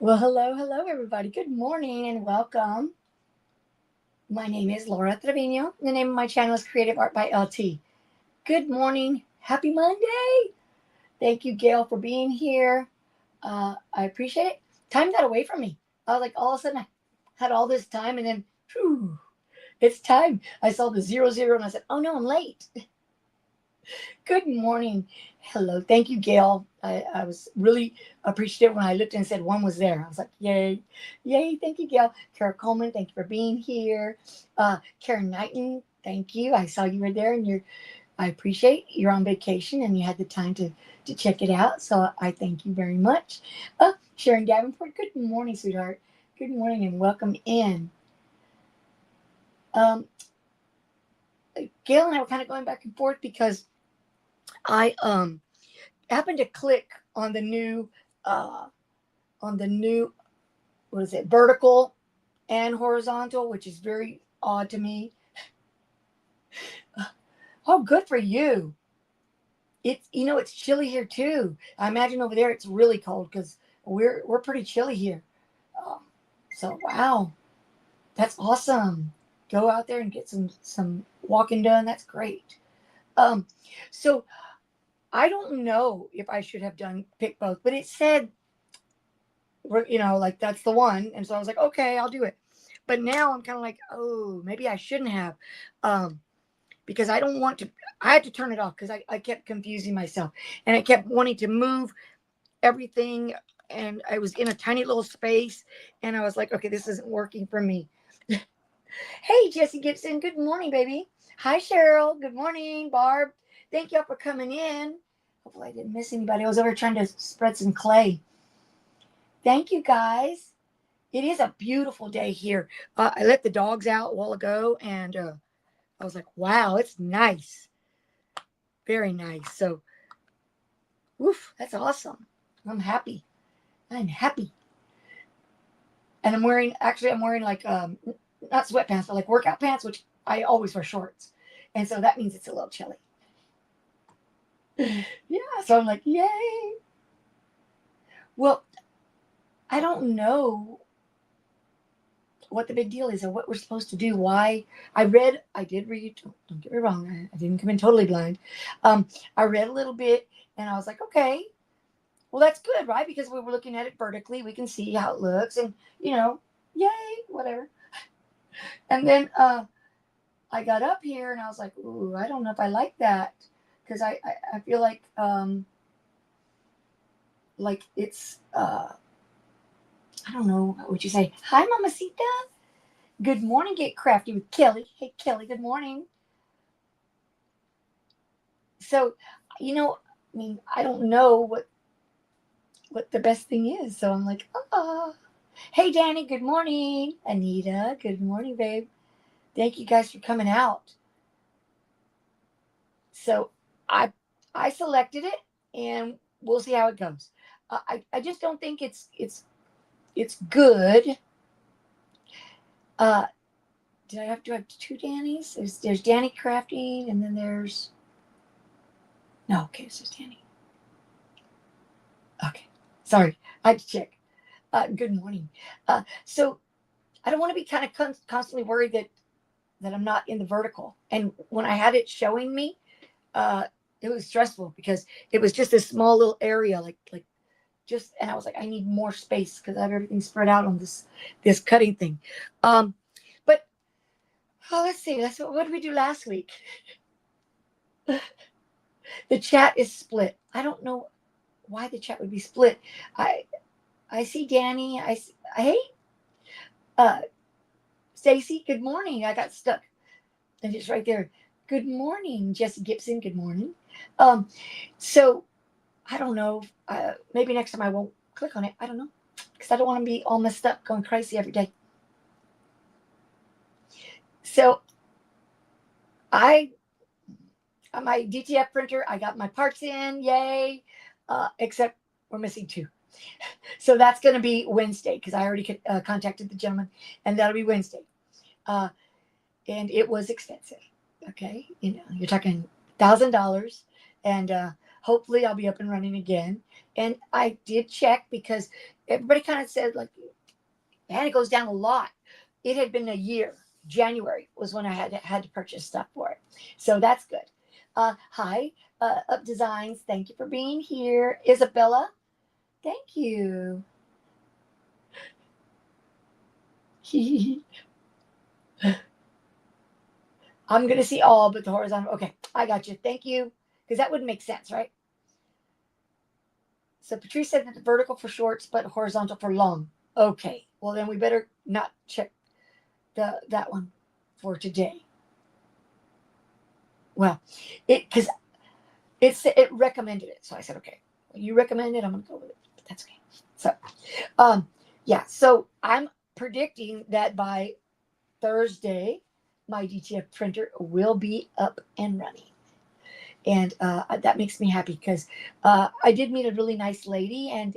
Well, hello, everybody. Good morning and welcome. My name is Laura Trevino. The name of my channel is Creative Art by LT. Good morning. Happy Monday. Thank you, Gail, for being here. I appreciate it. Time got away from me. I was like, all of a sudden, I had all this time, and then, whew, it's time. I saw the 00, and I said, oh no, I'm late. Good morning. Hello. Thank you, Gail. I was really appreciative when I looked and said one was there. I was like, yay. Yay. Thank you, Gail. Kara Coleman, thank you for being here. Karen Knighton, thank you. I saw you were there and I appreciate you're on vacation and you had the time to check it out. So I thank you very much. Sharon Davenport, good morning, sweetheart. Good morning and welcome in. Um, Gail and I were kind of going back and forth because I happened to click on the new uh what is it, vertical and horizontal, which is very odd to me. Oh, good for you. It's chilly here too. I imagine over there it's really cold because we're pretty chilly here. Um, so wow, that's awesome. Go out there and get some walking done. That's great. Um, so I don't know if I should have done pick both, but it said, like that's the one. And so I was like, okay, I'll do it. But now I'm kind of like, oh, maybe I shouldn't have. Um, because I don't want to, I had to turn it off because I kept confusing myself and I kept wanting to move everything. And I was in a tiny little space and I was like, okay, this isn't working for me. Hey, Jesse Gibson. Good morning, baby. Hi, Cheryl. Good morning, Barb. Thank y'all for coming in. Hopefully I didn't miss anybody. I was over trying to spread some clay. Thank you, guys. It is a beautiful day here. I let the dogs out a while ago, and I was like, wow, it's nice. Very nice. So, woof, that's awesome. I'm happy. I'm happy. And I'm wearing like, not sweatpants, but like workout pants, which I always wear shorts. And so that means it's a little chilly. Yeah. So I'm like, yay. Well, I don't know what the big deal is or what we're supposed to do. Why I did read, don't get me wrong, I didn't come in totally blind. I read a little bit and I was like, okay, well, that's good, right? Because we were looking at it vertically, we can see how it looks and, yay, whatever. And then I got up here and I was like, ooh, I don't know if I like that because I feel like it's, I don't know, what would you say? Hi, Mamacita. Good morning, Get Crafty with Kelly. Hey, Kelly, good morning. So, I don't know what the best thing is. So I'm like, ah. Hey, Danny, good morning. Anita, good morning, babe. Thank you guys for coming out. So I I selected it, and we'll see how it goes. I just don't think it's good. Uh, did I have to have two Dannys? There's Danny Crafting, and then there's no. Okay, it's just Danny. Okay, sorry, I had to check. Good morning. So I don't want to be kind of constantly worried that I'm not in the vertical. And when I had it showing me, uh, it was stressful because it was just this small little area, like just. And I was like, I need more space because I have everything spread out on this cutting thing. Um, but let's see. What did we do last week? The chat is split. I don't know why the chat would be split. I I see Danny. Hey, uh, Stacy. Good morning. I got stuck. And it's right there. Good morning, Jesse Gibson. Good morning. Um, so I don't know. Maybe next time I won't click on it. I don't know because I don't want to be all messed up, going crazy every day. So I, on my DTF printer, I got my parts in. Yay! Except we're missing two. So that's going to be Wednesday because I already contacted the gentleman, and that'll be Wednesday. Uh, and it was expensive. Okay, you're talking $1,000, and hopefully I'll be up and running again. And I did check because everybody kind of said, like, man, it goes down a lot. It had been a year. January was when I had to purchase stuff for it. So that's good. Hi, Up Designs. Thank you for being here. Isabella, thank you. I'm going to see all but the horizontal. Okay, I got you. Thank you. Because that wouldn't make sense, right? So Patrice said that the vertical for shorts, but horizontal for long. Okay, well then we better not check that one for today. Well, because it recommended it, so I said, okay, well, you recommend it, I'm gonna go with it. But that's okay. So, yeah. So I'm predicting that by Thursday, my DTF printer will be up and running. And that makes me happy because I did meet a really nice lady, and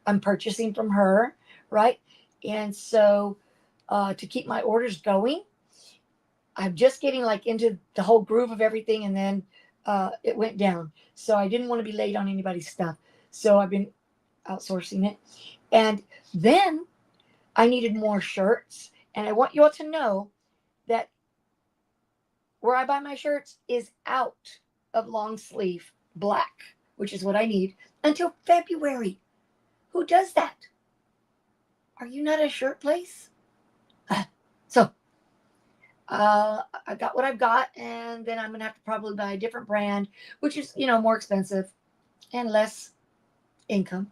I'm purchasing from her, right? And so to keep my orders going, I'm just getting like into the whole groove of everything, and then it went down. So I didn't want to be late on anybody's stuff, so I've been outsourcing it. And then I needed more shirts, and I want you all to know that where I buy my shirts is out of long sleeve black, which is what I need, until February. Who does that? Are you not a shirt place? So I got what I've got, and then I'm gonna have to probably buy a different brand, which is, more expensive and less income.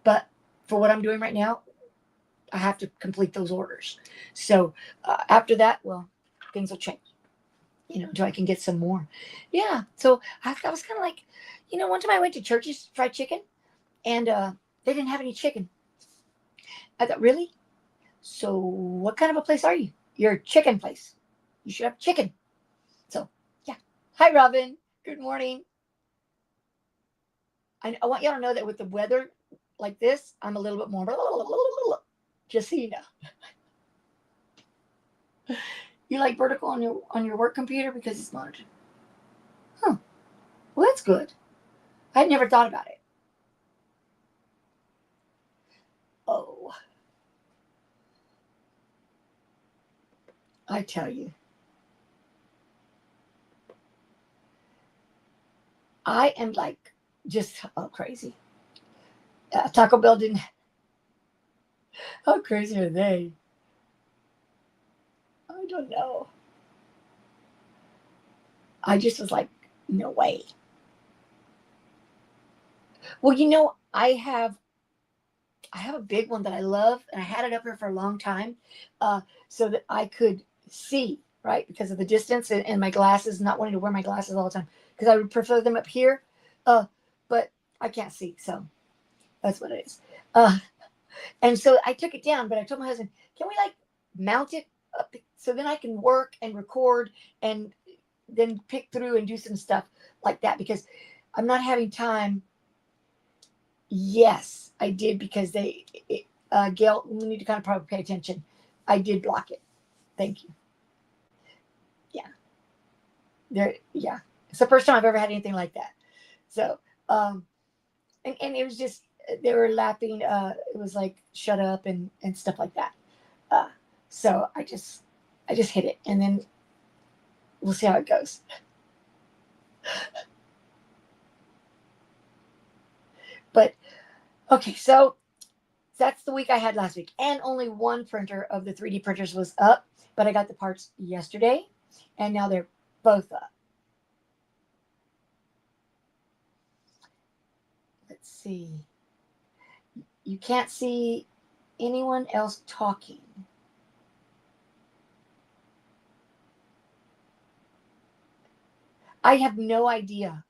But for what I'm doing right now, I have to complete those orders. So after that, well, things will change, until I can get some more. Yeah. So I was kind of like, one time I went to Church's Fried Chicken, and they didn't have any chicken. I thought, really? So what kind of a place are you? You're a chicken place. You should have chicken. So, yeah. Hi, Robin. Good morning. I want y'all to know that with the weather like this, I'm a little bit more, just so you know. You like vertical on your work computer because it's monitored? Huh. Well, that's good. I'd never thought about it. Oh, I tell you. I am like just crazy. Taco Bell didn't. How crazy are they? I don't know. I just was like, no way. Well, I have a big one that I love, and I had it up here for a long time, so that I could see, right, because of the distance and my glasses, not wanting to wear my glasses all the time, because I would prefer them up here, but I can't see, so that's what it is. And so I took it down, but I told my husband, can we like mount it up so then I can work and record and then pick through and do some stuff like that, because I'm not having time. Yes, I did, because Gail, we need to kind of probably pay attention. I did block it. Thank you. Yeah. It's the first time I've ever had anything like that. So, and it was just, they were laughing. It was like, shut up and stuff like that. So I just hit it, and then we'll see how it goes. But okay, so that's the week I had last week, and only one printer of the 3D printers was up, but I got the parts yesterday, and now they're both up. Let's see. You can't see anyone else talking. I have no idea.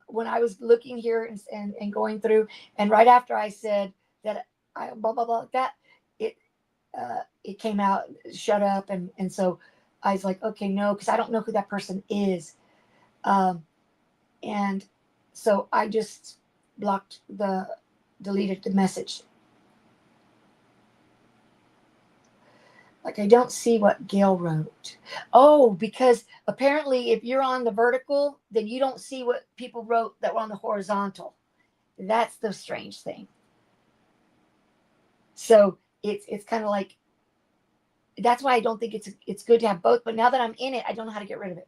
When I was looking here and going through, and right after I said that I blah blah blah that, it came out, shut up, and so I was like, okay, no, because I don't know who that person is, and so I just deleted the message. Like I don't see what Gail wrote. Oh, because apparently if you're on the vertical, then you don't see what people wrote that were on the horizontal. That's the strange thing. So it's kind of like, that's why I don't think it's good to have both. But now that I'm in it, I don't know how to get rid of it.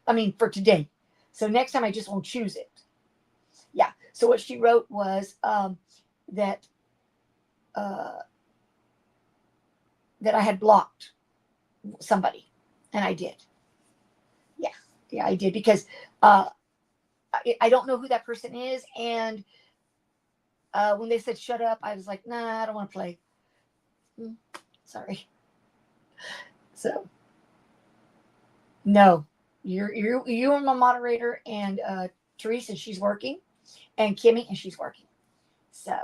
I mean, for today. So next time I just won't choose it. Yeah. So what she wrote was that uh, that I had blocked somebody, and I did. Yeah, yeah, I did because I don't know who that person is, and when they said shut up, I was like, nah, I don't want to play. Sorry. So no, you are my moderator, and Teresa, she's working, and Kimmy, and she's working. So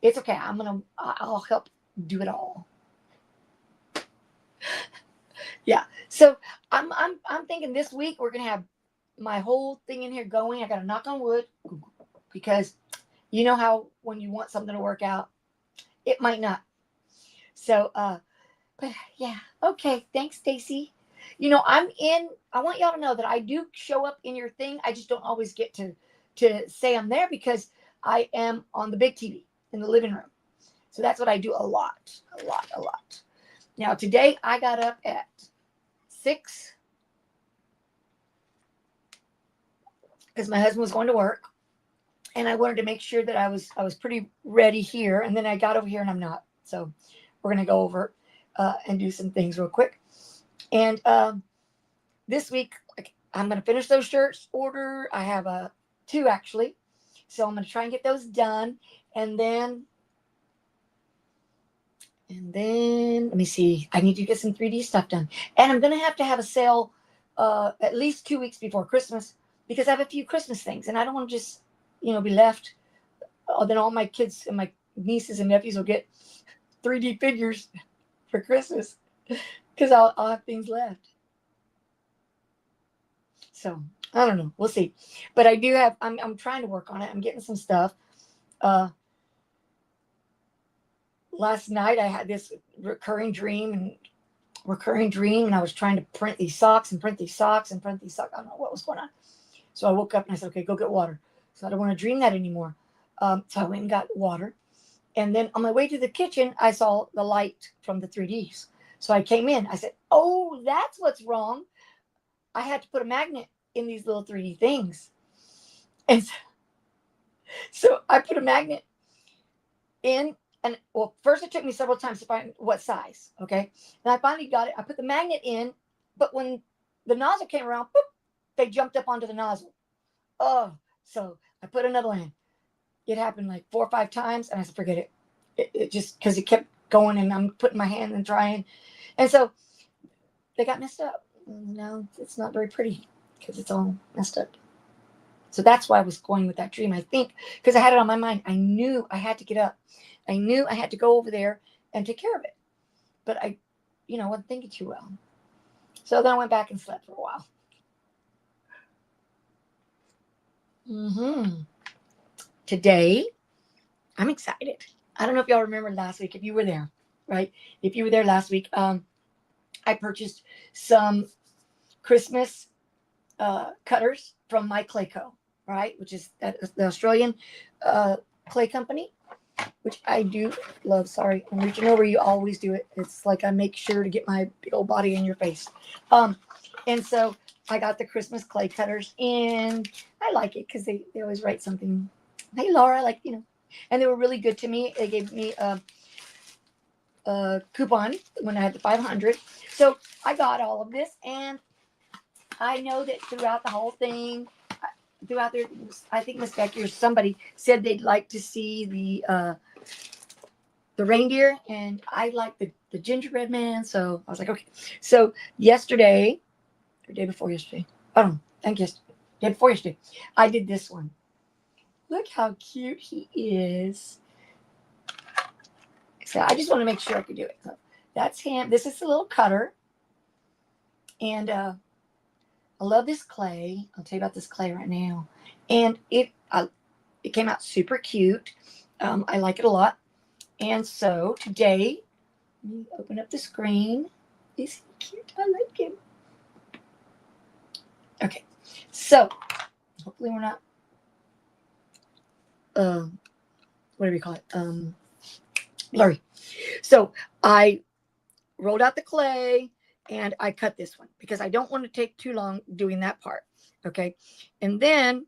it's okay. I'll help do it all. Yeah. So I'm thinking this week we're gonna have my whole thing in here going. I gotta knock on wood because you know how when you want something to work out, it might not. So but yeah, okay. Thanks, Stacy. You know, I want y'all to know that I do show up in your thing. I just don't always get to say I'm there because I am on the big TV in the living room. So that's what I do a lot, a lot, a lot. Now today I got up at 6 because my husband was going to work, and I wanted to make sure that I was pretty ready here. And then I got over here and I'm not. So we're gonna go over and do some things real quick. And this week, like, I'm gonna finish those shirts order. I have two actually, so I'm gonna try and get those done. And then let me see. I need to get some 3D stuff done, and I'm gonna have to have a sale at least 2 weeks before Christmas because I have a few Christmas things, and I don't want to just be left. Then all my kids and my nieces and nephews will get 3D figures for Christmas because I'll have things left. So I don't know. We'll see. But I do have. I'm trying to work on it. I'm getting some stuff. Uh, Last night I had this recurring dream, and I was trying to print these socks and print these socks and print these socks. I don't know what was going on. So I woke up and I said, okay, go get water. So I don't want to dream that anymore. So I went and got water. And then on my way to the kitchen, I saw the light from the 3Ds. So I came in. I said, oh, that's what's wrong. I had to put a magnet in these little 3D things. And so I put a magnet in. And well, first it took me several times to find what size. Okay. And I finally got it. I put the magnet in, but when the nozzle came around, boop, they jumped up onto the nozzle. Oh, so I put another one in. It happened like 4 or 5 times, and I said, forget it. It just because it kept going, and I'm putting my hand and trying. And so they got messed up. No, it's not very pretty because it's all messed up. So that's why I was going with that dream. I think because I had it on my mind. I knew I had to get up. I knew I had to go over there and take care of it. But I wasn't thinking too well. So then I went back and slept for a while. Today, I'm excited. I don't know if y'all remember last week, if you were there, right? If you were there last week, I purchased some Christmas cutters from My Clayco, right? Which is the Australian clay company, which I do love. Sorry, I'm reaching over. You always do it. It's like I make sure to get my big old body in your face. And so I got the Christmas clay cutters, and I like it because they always write something. Hey, Laura, and they were really good to me. They gave me a coupon when I had the 500. So I got all of this, and I know that throughout the whole thing, throughout there, I think Miss Becky or somebody said they'd like to see the reindeer, and I like the gingerbread man. So I was like, okay. So yesterday, or day before yesterday, I think yesterday, day before yesterday, I did this one. Look how cute he is. So I just want to make sure I could do it. So that's him. This is a little cutter. And I love this clay. I'll tell you about this clay right now. And it came out super cute. I like it a lot. And so today Let me open up the screen. He's cute. I like him. Okay. So, hopefully we're not, what do we call it? Blurry. So, I rolled out the clay and I cut this one because I don't want to take too long doing that part. Okay. And then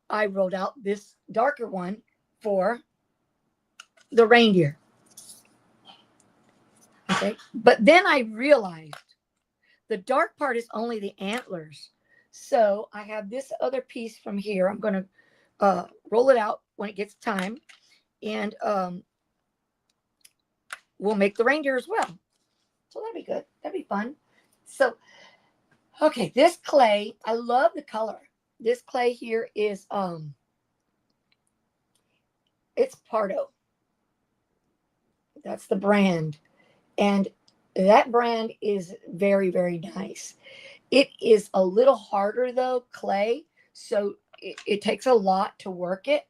I rolled out this darker one for the reindeer. Okay. But then I realized the dark part is only the antlers. So I have this other piece from here. I'm going to roll it out when it gets time. And we'll make the reindeer as well. So that'd be good. That'd be fun. So, okay, this clay, I love the color. This clay here is, it's Pardo. That's the brand. And that brand is very, very nice. It is a little harder though, clay. So it takes a lot to work it.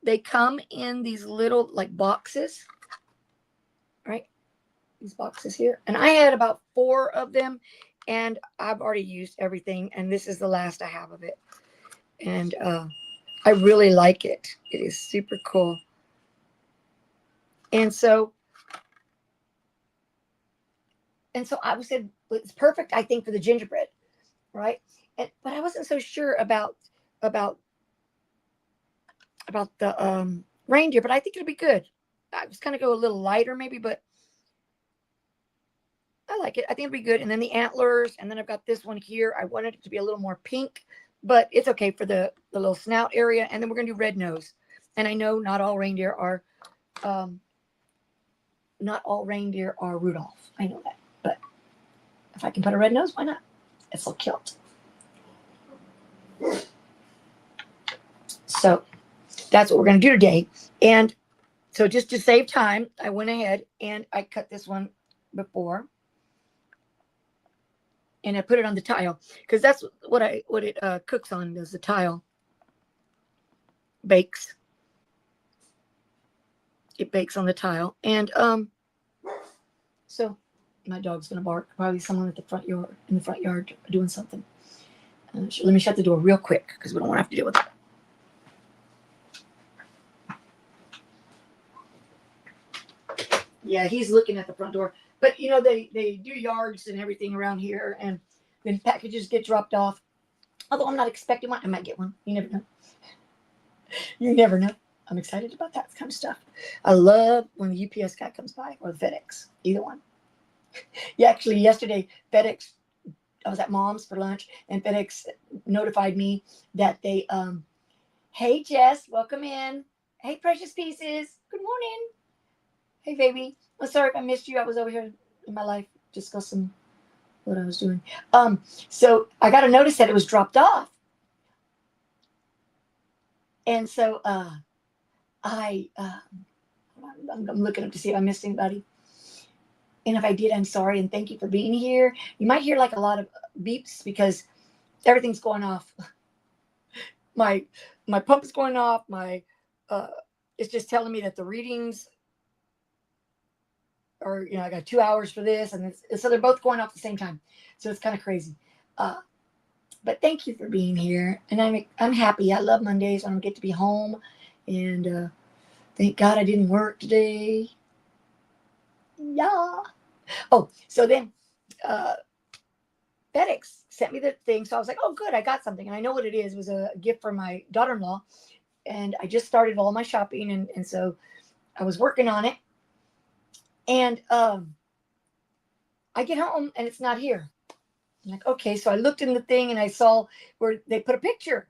They come in these little like boxes, right? These boxes here. And I had about 4 of them and I've already used everything. And this is the last I have of it. And I really like it. It is super cool. And so I said, it's perfect, I think, for the gingerbread, right? But I wasn't so sure about the reindeer, but I think it'll be good. I was going to go a little lighter maybe, but I like it. I think it'll be good. And then the antlers, and then I've got this one here. I wanted it to be a little more pink, but it's okay for the little snout area. And then we're going to do red nose. And I know not all reindeer are Rudolph. I know that, but if I can put a red nose, why not? It's so cute. So that's what we're going to do today. And so just to save time, I went ahead and I cut this one before. And I put it on the tile because that's what it cooks on, is the tile. Bakes. It bakes on the tile. And so my dog's gonna bark. Probably someone in the front yard doing something. Let me shut the door real quick because we don't want to have to deal with that. Yeah, he's looking at the front door. But you know, they do yards and everything around here, and then packages get dropped off. Although I'm not expecting one, I might get one. You never know. You never know. I'm excited about that kind of stuff. I love when the UPS guy comes by, or the FedEx, either one. Yeah, actually, yesterday FedEx, I was at Mom's for lunch, and FedEx notified me that they, hey Jess, welcome in. Hey Precious Pieces, good morning. Hey baby, I'm sorry if I missed you. I was over here in my life discussing what I was doing. So I got a notice that it was dropped off, and so I'm looking up to see if I missed anybody. And if I did, I'm sorry, and thank you for being here. You might hear like a lot of beeps because everything's going off. My pump is going off. It's just telling me that the readings are, I got 2 hours for this, and so they're both going off at the same time. So it's kind of crazy. But thank you for being here, and I'm happy. I love Mondays when I get to be home, and thank God I didn't work today. Yeah. Oh, so then FedEx sent me the thing. So I was like, oh, good. I got something. And I know what it is. It was a gift for my daughter-in-law. And I just started all my shopping. And so I was working on it. And I get home and it's not here. I'm like, okay. So I looked in the thing and I saw where they put a picture.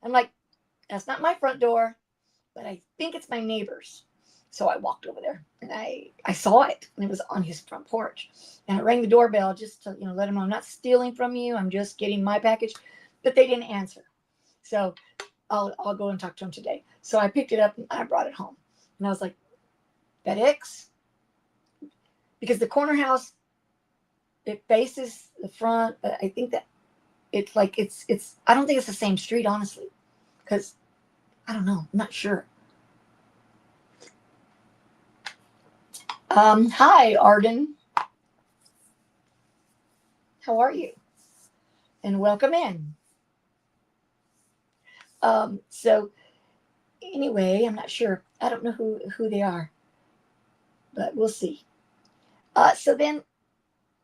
I'm like, that's not my front door, but I think it's my neighbor's. So I walked over there and I saw it, and it was on his front porch. And I rang the doorbell just to let him know I'm not stealing from you. I'm just getting my package. But they didn't answer. So I'll go and talk to him today. So I picked it up and I brought it home. And I was like, FedEx? Because the corner house, it faces the front, but I think that it's like it's I don't think it's the same street, honestly. Because I don't know. I'm not sure. Hi, Arden. How are you? And welcome in. So anyway, I'm not sure. I don't know who they are, but we'll see. So then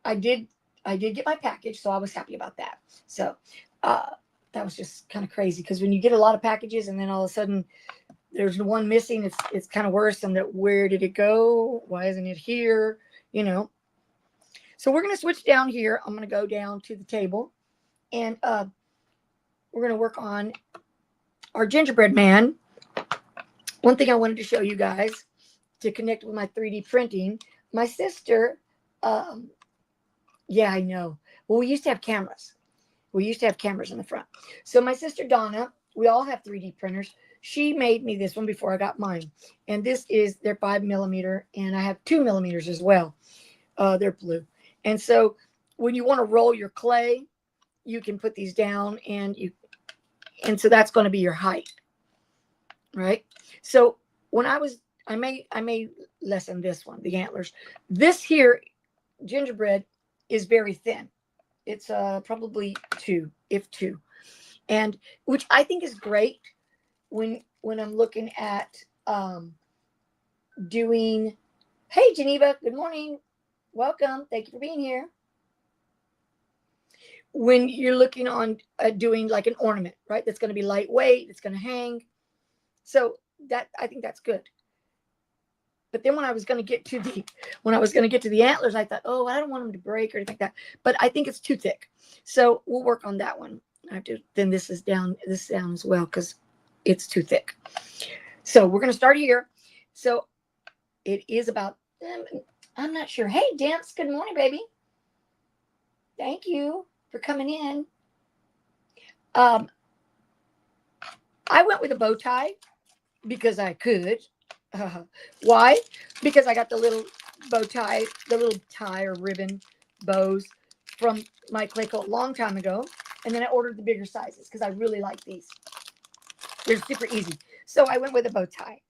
I did I did get my package, so I was happy about that. So uh, that was just kind of crazy because when you get a lot of packages and then all of a sudden there's one missing, it's kind of worse. And that where did it go? Why isn't it here? You know. So we're gonna switch down here. I'm gonna go down to the table and we're gonna work on our gingerbread man. One thing I wanted to show you guys to connect with my 3D printing. My sister, um, yeah, I know. Well, we used to have cameras. We used to have cameras in the front. So my sister Donna, we all have 3D printers. She made me this one before I got mine. And this is their 5mm, and I have 2mm as well. They're blue. And so when you want to roll your clay, you can put these down and so that's going to be your height. Right? So when I may lessen this one, the antlers. This here gingerbread is very thin. It's probably 2, if 2, and which I think is great when I'm looking at doing. Hey, Geneva, good morning, welcome, thank you for being here. When you're looking on doing like an ornament, right? That's going to be lightweight. It's going to hang. So that I think that's good. But then when I was going to get to the antlers, I thought, oh, I don't want them to break or anything like that. But I think it's too thick. So we'll work on that one. I have to thin this down as well because it's too thick. So we're going to start here. So it is about, I'm not sure. Hey, Dance, good morning, baby. Thank you for coming in. I went with a bow tie because I could. Why? Because I got the little bow tie, the little tie or ribbon bows from my Clayco a long time ago. And then I ordered the bigger sizes because I really like these. They're super easy. So I went with a bow tie.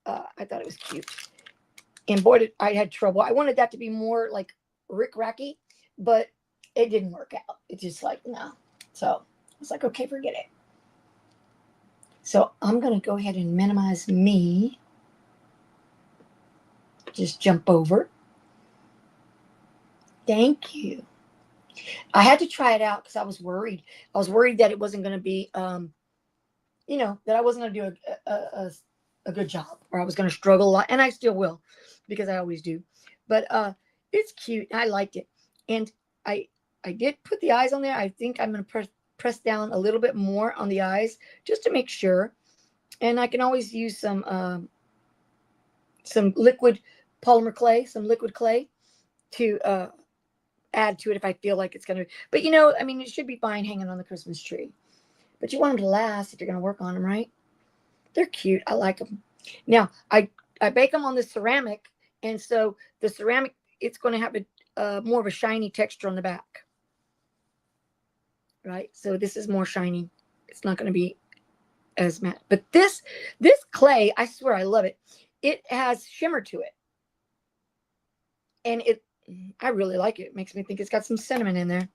I thought it was cute. And boy, I had trouble. I wanted that to be more like rick-racky, but it didn't work out. It's just like, no. So I was like, okay, forget it. So I'm going to go ahead and minimize me. Just jump over. Thank you. I had to try it out because I was worried. I was worried that it wasn't going to be, that I wasn't going to do a good job, or I was going to struggle a lot. And I still will because I always do. But it's cute. I liked it. And I did put the eyes on there. I think I'm going to press down a little bit more on the eyes just to make sure. And I can always use some liquid polymer clay, some liquid clay to add to it if I feel like it's going to. But, it should be fine hanging on the Christmas tree. But you want them to last if you're going to work on them, right? They're cute. I like them. Now, I bake them on the ceramic. And so the ceramic, it's going to have more of a shiny texture on the back. Right? So this is more shiny. It's not going to be as matte. But this clay, I swear I love it. It has shimmer to it. And I really like it. It makes me think it's got some cinnamon in there.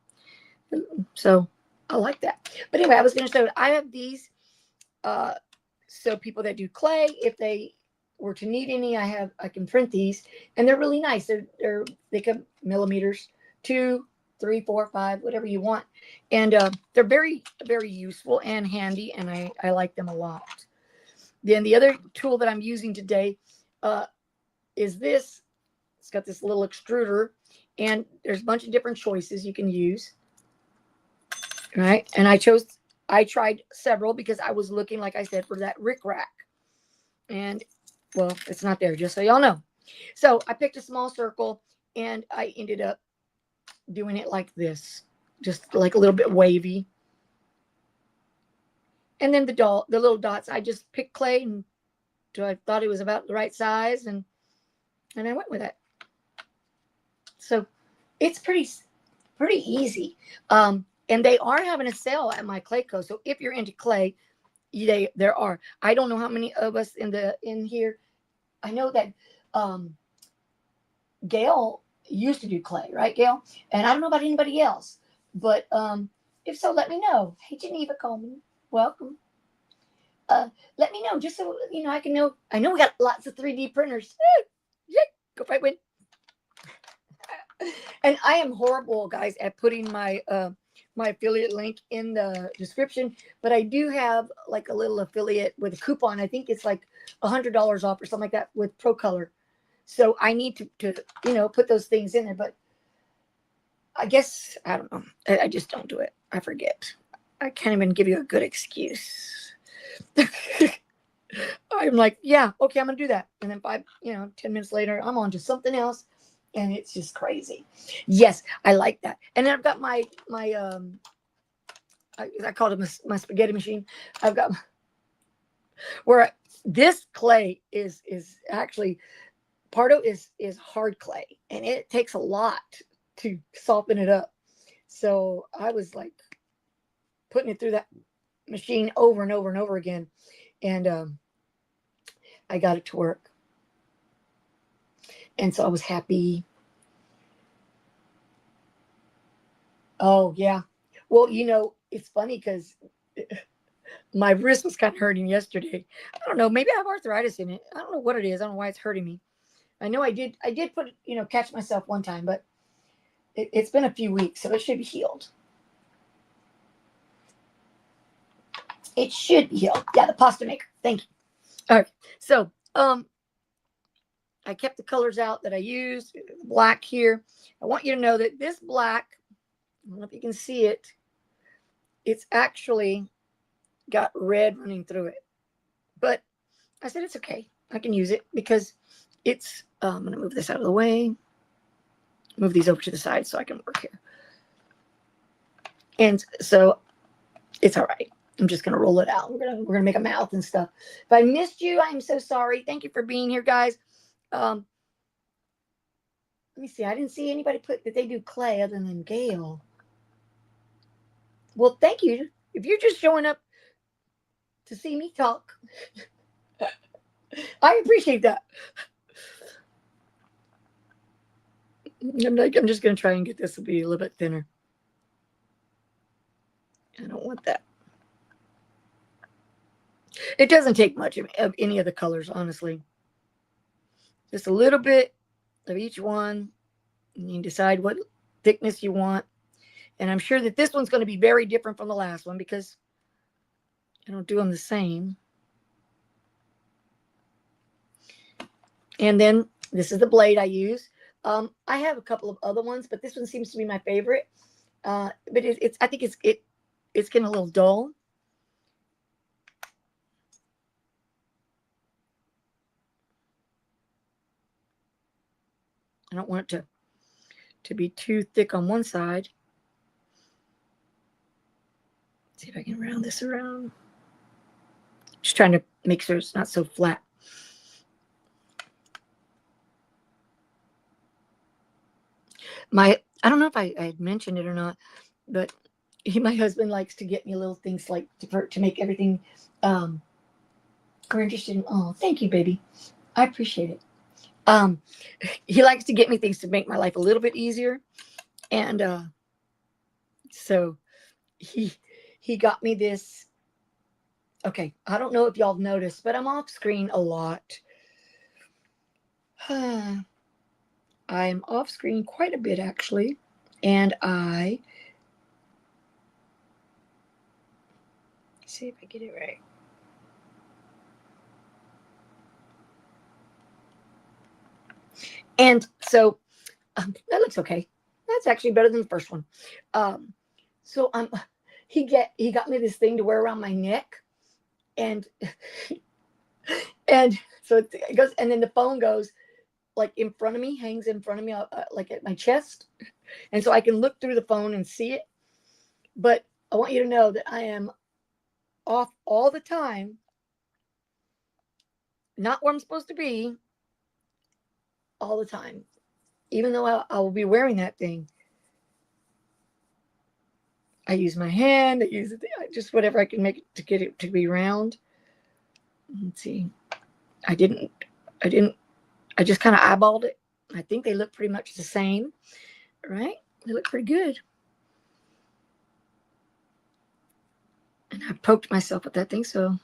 So I like that. But anyway, I was going to show, I have these. So people that do clay, if they were to need any, I can print these. And they're really nice. They come millimeters, 2, 3, 4, 5, whatever you want. And they're very, very useful and handy. And I like them a lot. Then the other tool that I'm using today is this. It's got this little extruder, and there's a bunch of different choices you can use. Right? And I tried several because I was looking, like I said, for that rick-rack. And, well, it's not there, just so y'all know. So I picked a small circle, and I ended up doing it like this, just like a little bit wavy. And then the little dots, I just picked clay, and I thought it was about the right size, and I went with it. So it's pretty easy. And they are having a sale at my Clayco. So if you're into clay, there are. I don't know how many of us in here. I know that Gail used to do clay, right, Gail? And I don't know about anybody else, but if so, let me know. Hey, Geneva Coleman, welcome. Let me know just so I can know. I know we got lots of 3D printers. Go fight win. And I am horrible, guys, at putting my my affiliate link in the description, but I do have like a little affiliate with a coupon. I think it's like $100 off or something like that with Pro Color. So I need to put those things in there, but I guess I don't know. I just don't do it. I forget. I can't even give you a good excuse. I'm like, yeah, okay, I'm gonna do that, and then 10 minutes later, I'm on to something else, and it's just crazy. Yes, I like that. And then I've got my I call it my spaghetti machine. I've got where this clay is actually Pardo is hard clay, and it takes a lot to soften it up. So I was like putting it through that machine over and over and over again, and I got it to work. And so I was happy. Oh, yeah. Well, it's funny because my wrist was kind of hurting yesterday. I don't know. Maybe I have arthritis in it. I don't know what it is. I don't know why it's hurting me. I know I did put, catch myself one time, but it's been a few weeks, so it should be healed. It should be healed. Yeah, the pasta maker. Thank you. All right. So, I kept the colors out that I used. Black here. I want you to know that this black, I don't know if you can see it, it's actually got red running through it. But I said it's okay. I can use it because it's, I'm going to move this out of the way. Move these over to the side so I can work here. And so it's all right. I'm just going to roll it out. We're going to make a mouth and stuff. If I missed you, I'm so sorry. Thank you for being here, guys. Let me see. I didn't see anybody put that they do clay other than Gail. Well, thank you. If you're just showing up to see me talk, I appreciate that. I'm just going to try and get this to be a little bit thinner. I don't want that. It doesn't take much of any of the colors, honestly. Just a little bit of each one. And you decide what thickness you want. And I'm sure that this one's going to be very different from the last one because I don't do them the same. And then this is the blade I use. I have a couple of other ones, but this one seems to be my favorite. But I think it's getting a little dull. I don't want it to be too thick on one side. Let's see if I can round this around. Just trying to make sure it's not so flat. I don't know if I had mentioned it or not, but my husband likes to get me little things like to make everything more interesting. Oh, thank you, baby. I appreciate it. He likes to get me things to make my life a little bit easier. And so he got me this. Okay, I don't know if y'all have noticed, but I'm off screen a lot. I'm off screen quite a bit, actually. And let's see if I get it right. And so that looks okay. That's actually better than the first one. So he got me this thing to wear around my neck, and so it goes, and then the phone goes like in front of me, hangs in front of me, like at my chest, and so I can look through the phone and see it. But I want you to know that I am off all the time, not where I'm supposed to be all the time, even though I will be wearing that thing. I use my hand. I use just whatever I can make it to get it to be round. Let's see. I just kind of eyeballed it. I think they look pretty much the same, right? They look pretty good. And I poked myself with that thing, so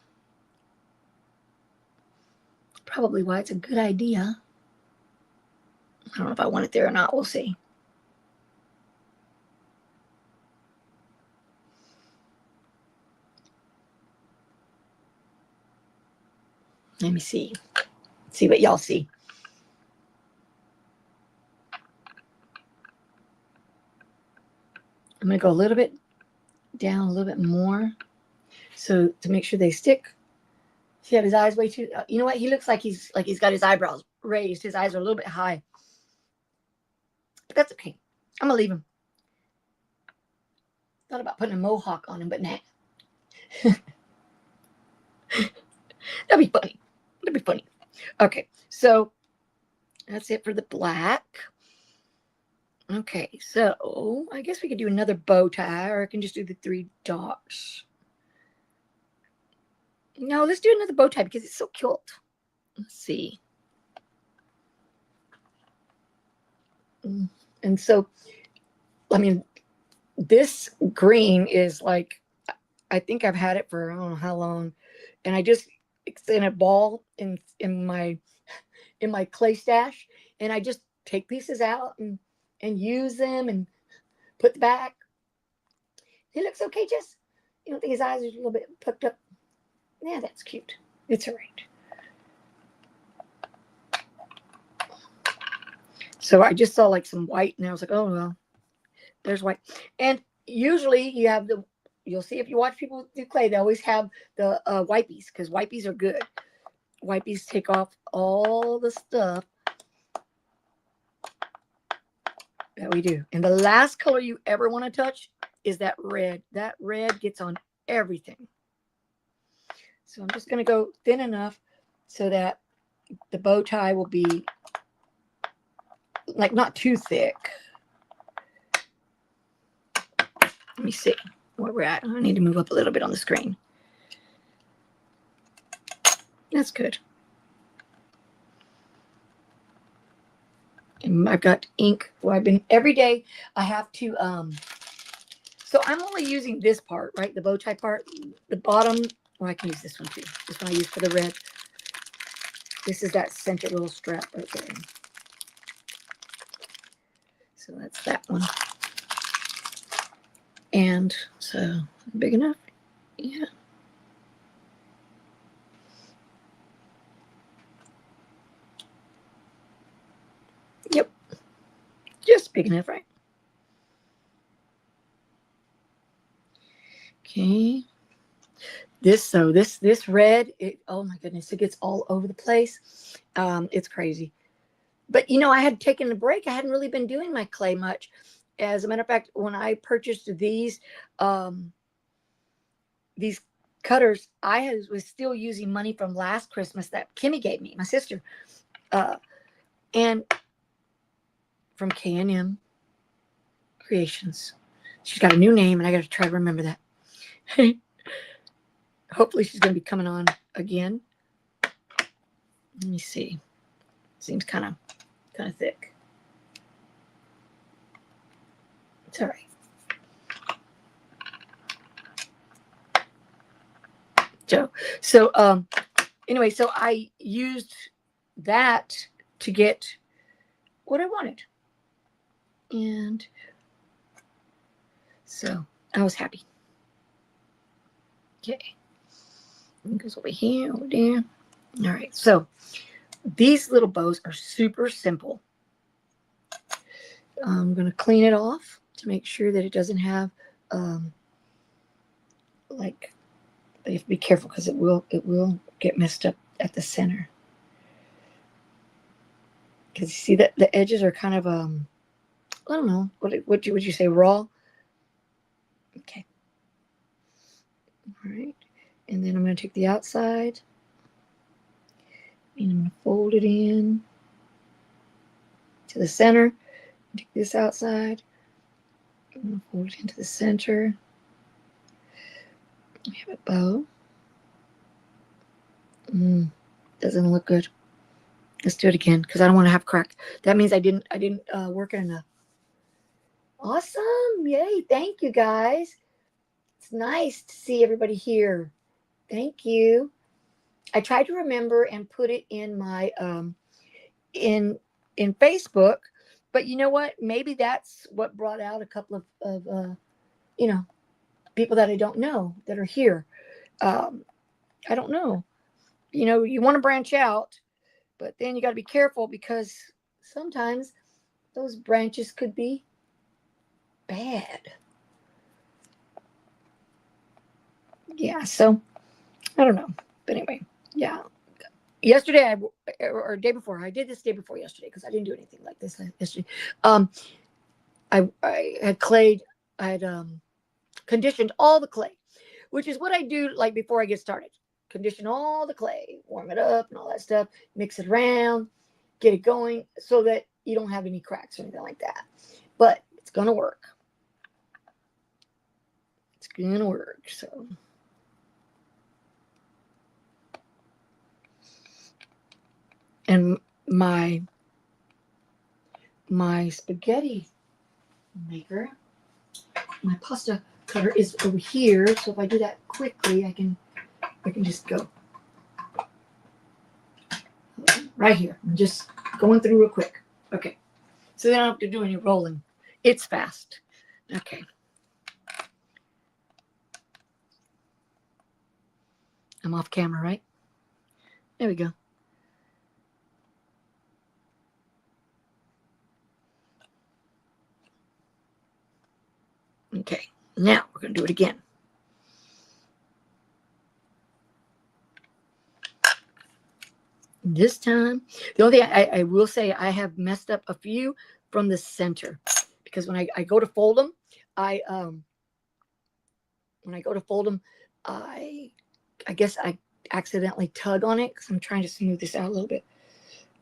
probably why it's a good idea. I don't know if I want it there or not. We'll see. Let me see. See what y'all see. I'm going to go a little bit down, a little bit more. So to make sure they stick. See how his eyes way too. You know what? He looks like he's got his eyebrows raised. His eyes are a little bit high. But that's okay. I'm going to leave him. Thought about putting a mohawk on him, but nah. That'd be funny. That'd be funny. Okay, so that's it for the black. Okay, so I guess we could do another bow tie, or I can just do the 3 dots. No, let's do another bow tie because it's so cute. Let's see. And so, I mean, this green is like, I think I've had it for I don't know how long, and it's in a ball in my clay stash, and I just take pieces out and use them and put the back. He looks okay, Jess. You don't think his eyes are a little bit pucked up? Yeah, that's cute. It's all right. So I just saw like some white, and I was like, oh well, there's white. And usually you'll see if you watch people do clay, they always have the wipies, because wipies are good. Wipies take off all the stuff that we do. And the last color you ever want to touch is that red. That red gets on everything. So I'm just going to go thin enough so that the bow tie will be like not too thick. Let me see where we're at. I need to move up a little bit on the screen. That's good. And I've got ink. Well, I've been every day. I have to. So I'm only using this part, right? The bow tie part. The bottom. Well, I can use this one too. This one I use for the red. This is that center little strap right there. So that's that one. And so big enough. Yeah. Yep. Just big enough, right? Okay. This red, oh my goodness, it gets all over the place. It's crazy. But you know, I had taken a break. I hadn't really been doing my clay much. As a matter of fact, when I purchased these cutters, I was still using money from last Christmas that Kimmy gave me, my sister, and from K&M Creations. She's got a new name, and I got to try to remember that. Hopefully, she's going to be coming on again. Let me see. Seems kind of thick. It's all right. So anyway, so I used that to get what I wanted. And so I was happy. Okay. It goes over here, over there. All right. So these little bows are super simple. I'm going to clean it off to make sure that it doesn't have like, you have to be careful because it will get messed up at the center. Because you see that the edges are kind of I don't know, what would you say, raw? Okay. All right. And then I'm going to take the outside and I'm going to fold it in to the center. Take this outside. I'm going to fold it into the center. We have a bow. Doesn't look good. Let's do it again because I don't want to have crack. That means I didn't work it enough. Awesome. Yay. Thank you guys. It's nice to see everybody here. Thank you. I tried to remember and put it in my in Facebook, but you know what? Maybe that's what brought out a couple of you know, people that I don't know that are here. I don't know. You know, you want to branch out, but then you got to be careful because sometimes those branches could be bad. Yeah, so I don't know. But anyway, yeah. Yesterday, or day before, I did this day before yesterday because I didn't do anything like this yesterday. I had clayed, I had conditioned all the clay, which is what I do like before I get started. Condition all the clay, warm it up and all that stuff, mix it around, get it going so that you don't have any cracks or anything like that. But it's going to work. It's going to work. So. And my spaghetti maker, my pasta cutter is over here. So if I do that quickly, I can just go right here. I'm just going through real quick. Okay. So then I don't have to do any rolling. It's fast. Okay. I'm off camera, right? There we go. Okay. Now we're going to do it again. This time, the only thing I will say, I have messed up a few from the center because when I go to fold them, when I go to fold them, I guess I accidentally tug on it because I'm trying to smooth this out a little bit.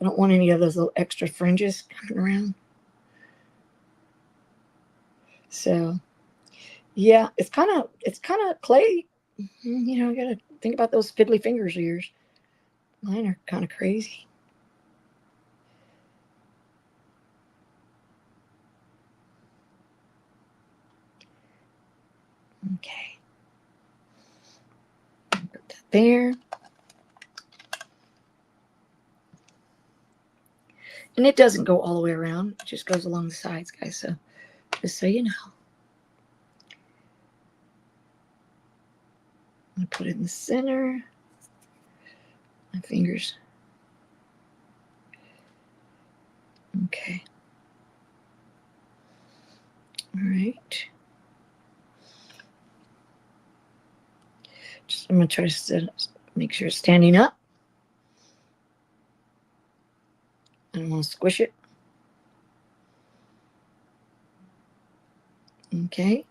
I don't want any of those little extra fringes coming around. So, yeah, it's kind of clay. You know, you got to think about those fiddly fingers of yours. Mine are kind of crazy. Okay. Put that there. And it doesn't go all the way around. It just goes along the sides, guys. So just so you know. I'm going to put it in the center. My fingers. Okay. All right. I'm going to try to make sure it's standing up. I don't want to squish it. Okay.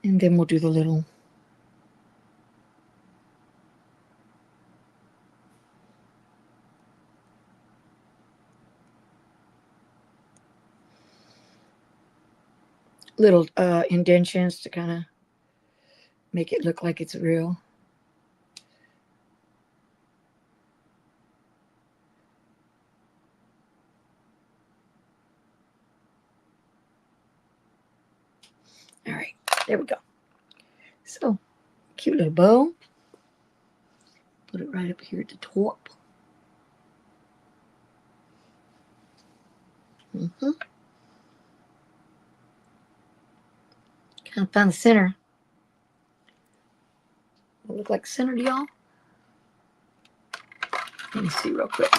And then we'll do the little indentions to kind of make it look like it's real. All right, there we go. So, cute little bow. Put it right up here at the top. Kind of found the center. It'll look like center to y'all. Let me see real quick.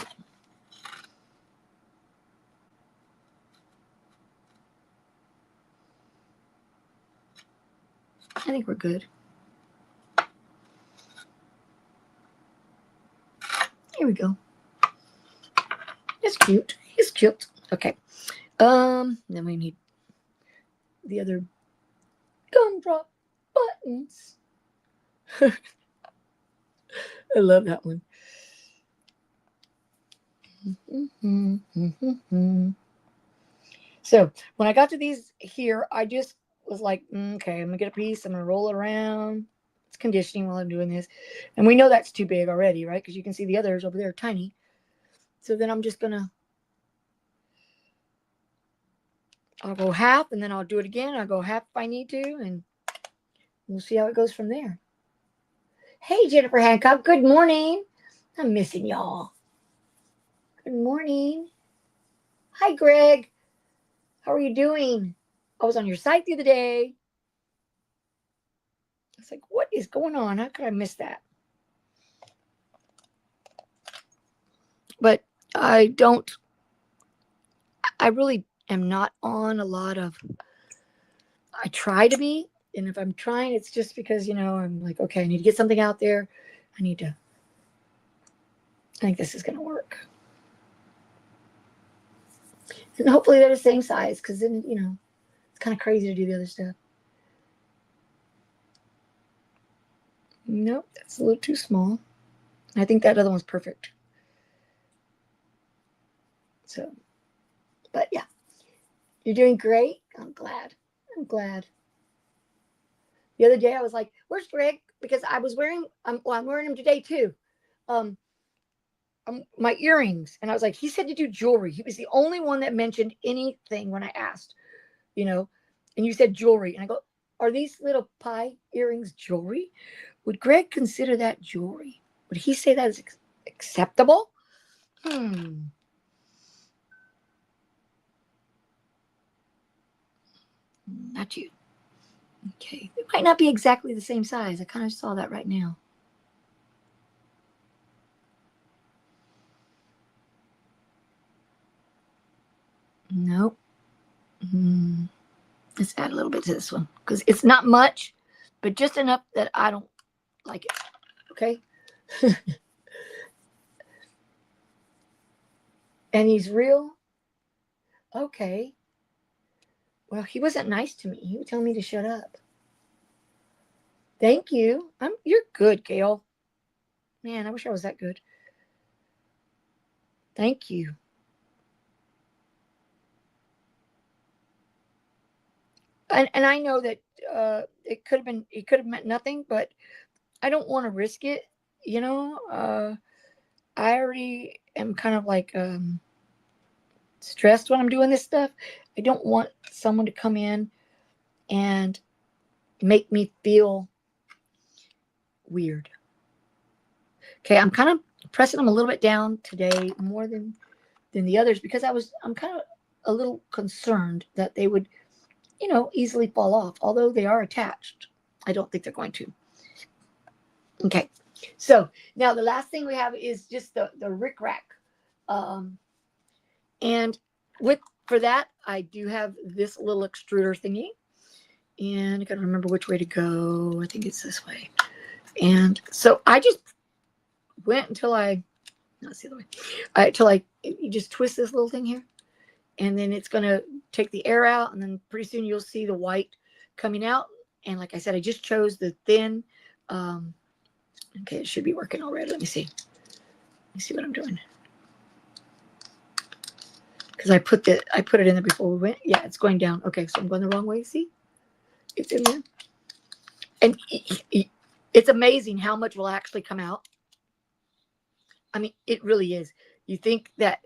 I think we're good. Here we go. It's cute. It's cute. Okay. Then we need the other gumdrop buttons. I love that one. So when I got to these here, I just was like, okay, I'm gonna get a piece. I'm gonna roll it around. It's conditioning while I'm doing this, and we know that's too big already, right? Because you can see the others over there are tiny. So then I'm just gonna, I'll go half and then I'll do it again. I'll go half if I need to, and we'll see how it goes from there. Hey, Jennifer Hancock, good morning. I'm missing y'all. Good morning. Hi, Greg. How are you doing? I was on your site the other day. It's like, what is going on? How could I miss that? But I really am not on a lot of, I try to be. And if I'm trying, it's just because, I'm like, okay, I need to get something out there. I think this is going to work. And hopefully they're the same size, because then, it's kind of crazy to do the other stuff. Nope, that's a little too small. I think that other one's perfect. So, but yeah, you're doing great. I'm glad. The other day I was like, where's Greg? Because I was wearing, I'm wearing them today too. My earrings. And I was like, he said to do jewelry. He was the only one that mentioned anything when I asked, and you said jewelry. And I go, are these little pie earrings jewelry? Would Greg consider that jewelry? Would he say that is acceptable? Not you. Okay. It might not be exactly the same size. I kind of saw that right now. Nope. Let's add a little bit to this one, because it's not much, but just enough that I don't like it. Okay. And he's real. Okay. Well, he wasn't nice to me. He would tell me to shut up. Thank you. You're good, Gail. Man, I wish I was that good. Thank you. And I know that it could have meant nothing, but I don't want to risk it. I already am kind of like stressed when I'm doing this stuff. I don't want someone to come in and make me feel weird. Okay, I'm kind of pressing them a little bit down today, more than the others, because I'm kind of a little concerned that they would, easily fall off. Although they are attached, I don't think they're going to. Okay, so now the last thing we have is just the rickrack, and for that I do have this little extruder thingy, and I gotta remember which way to go. I think it's this way. And so I just went until that's the other way. Until you just twist this little thing here, and then it's gonna take the air out, and then pretty soon you'll see the white coming out. And like I said, I just chose the thin. Okay, it should be working already. Let me see what I'm doing. Because I put it in there before we went. Yeah, it's going down. Okay, so I'm going the wrong way. See, it's in there, and it's amazing how much will actually come out. I mean, it really is. You think that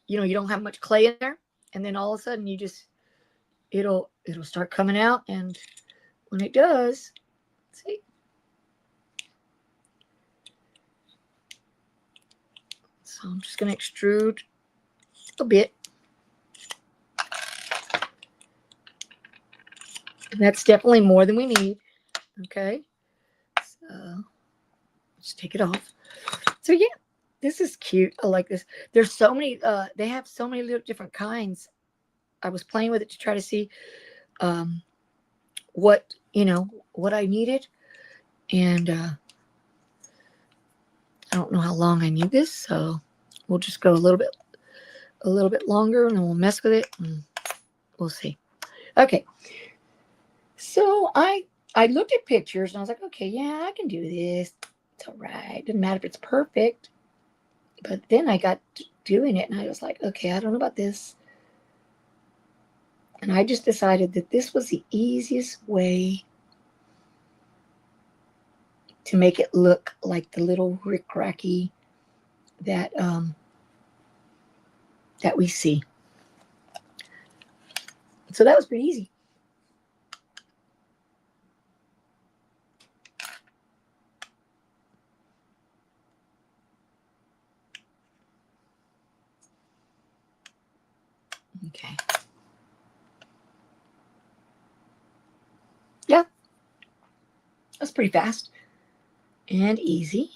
you don't have much clay in there, and then all of a sudden it'll start coming out, and when it does, see. So I'm just going to extrude a bit. And that's definitely more than we need. Okay. So let's take it off. So yeah, this is cute. I like this. There's so many, they have so many little different kinds. I was playing with it to try to see what I needed. And I don't know how long I need this, so we'll just go a little bit longer, and then we'll mess with it, and we'll see. Okay. So I looked at pictures, and I was like, okay, yeah, I can do this. It's all right. Doesn't matter if it's perfect. But then I got doing it, and I was like, okay, I don't know about this. And I just decided that this was the easiest way to make it look like the little rickracky that that we see. So that was pretty easy. Okay. Yeah. That's pretty fast and easy.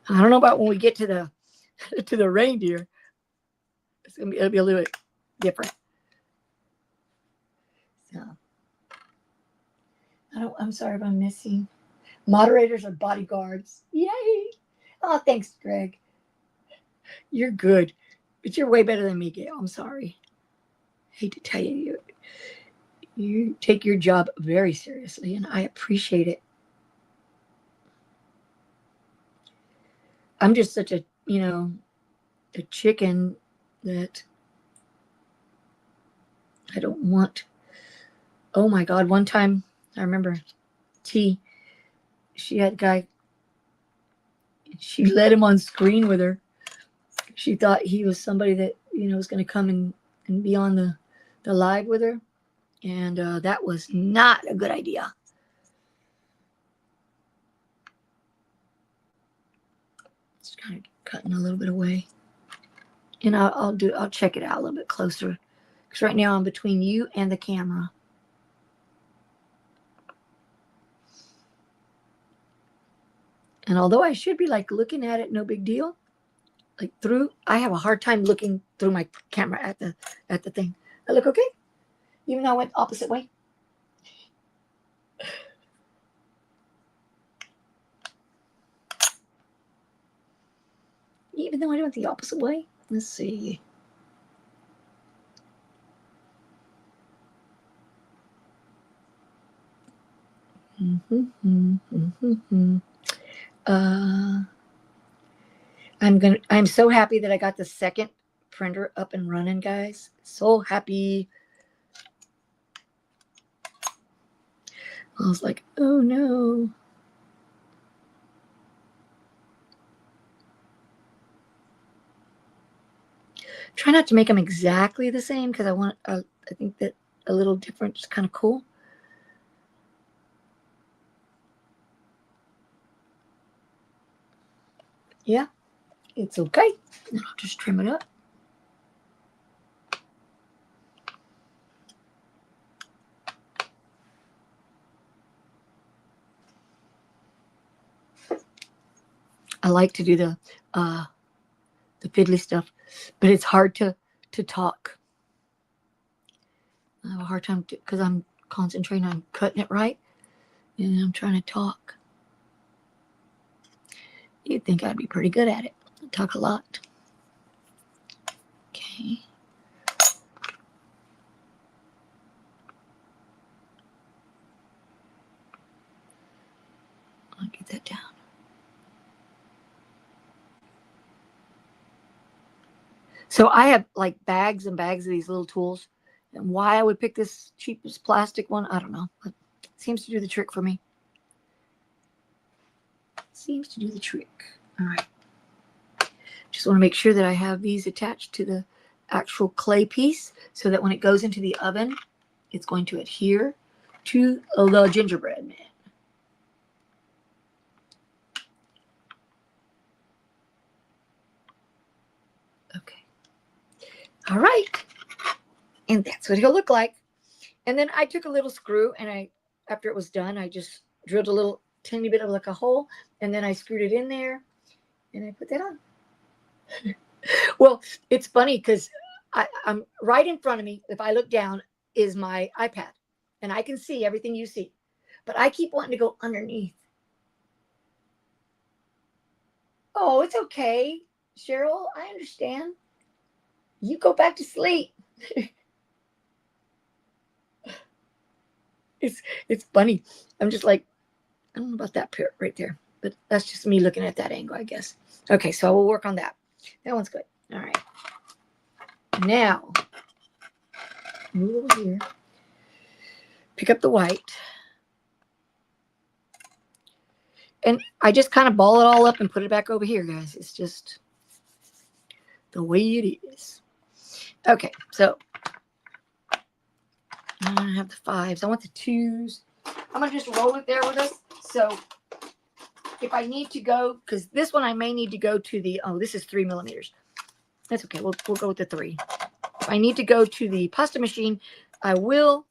I don't know about when we get to the reindeer. It'll be a little bit different. So I'm sorry if I'm missing. Moderators are bodyguards. Yay! Oh, thanks, Greg. You're good, but you're way better than me, Gail. I'm sorry. I hate to tell you, you take your job very seriously, and I appreciate it. I'm just such a chicken that I don't want. Oh my God! One time, I remember T. She had a guy. She let him on screen with her. She thought he was somebody that was going to come and be on the live with her, and that was not a good idea. Just kind of cutting a little bit away, and I'll check it out a little bit closer, because right now I'm between you and the camera. And although I should be like looking at it, no big deal. Like I have a hard time looking through my camera at the thing. I look okay, even though I went the opposite way. Even though I went the opposite way. Let's see. I'm so happy that I got the second printer up and running, guys. So happy. I was like, oh no. Try not to make them exactly the same, because I think that a little different is kind of cool. Yeah, it's okay. And I'll just trim it up. I like to do the fiddly stuff, but it's hard to talk. I have a hard time because I'm concentrating on cutting it right, and I'm trying to talk. You'd think I'd be pretty good at it. I talk a lot. Okay. I'll get that down. So I have like bags and bags of these little tools. And why I would pick this cheapest plastic one, I don't know. It seems to do the trick for me. Seems to do the trick. All right. Just want to make sure that I have these attached to the actual clay piece so that when it goes into the oven, it's going to adhere to the gingerbread man. Okay. All right. And that's what he'll look like. And then I took a little screw, and after it was done, I just drilled a little tiny bit of like a hole, and then I screwed it in there, and I put that on. Well, it's funny because I'm right in front of me. If I look down, is my iPad, and I can see everything you see, but I keep wanting to go underneath. Oh, it's okay, Cheryl. I understand. You go back to sleep. It's funny. I'm just like, I don't know about that part right there, but that's just me looking at that angle, I guess. Okay, so I will work on that. That one's good. All right. Now, move over here. Pick up the white. And I just kind of ball it all up and put it back over here, guys. It's just the way it is. Okay, so I don't have the 5s. I want the 2s. I'm going to just roll it there with us. So if I need to go, because this one I may need to go to the, oh, this is 3mm. That's okay. We'll go with the 3. If I need to go to the pasta machine, I will.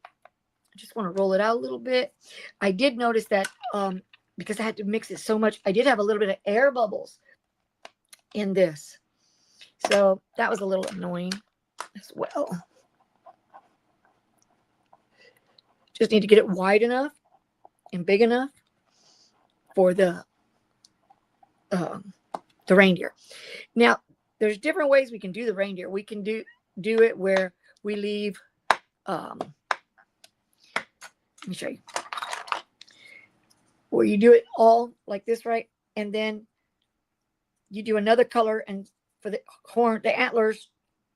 I just want to roll it out a little bit. I did notice that because I had to mix it so much, I did have a little bit of air bubbles in this. So that was a little annoying as well. Just need to get it wide enough and big enough for the reindeer. Now, there's different ways we can do the reindeer. We can do it where we leave, let me show you, where you do it all like this, right? And then you do another color and for the horn, the antlers,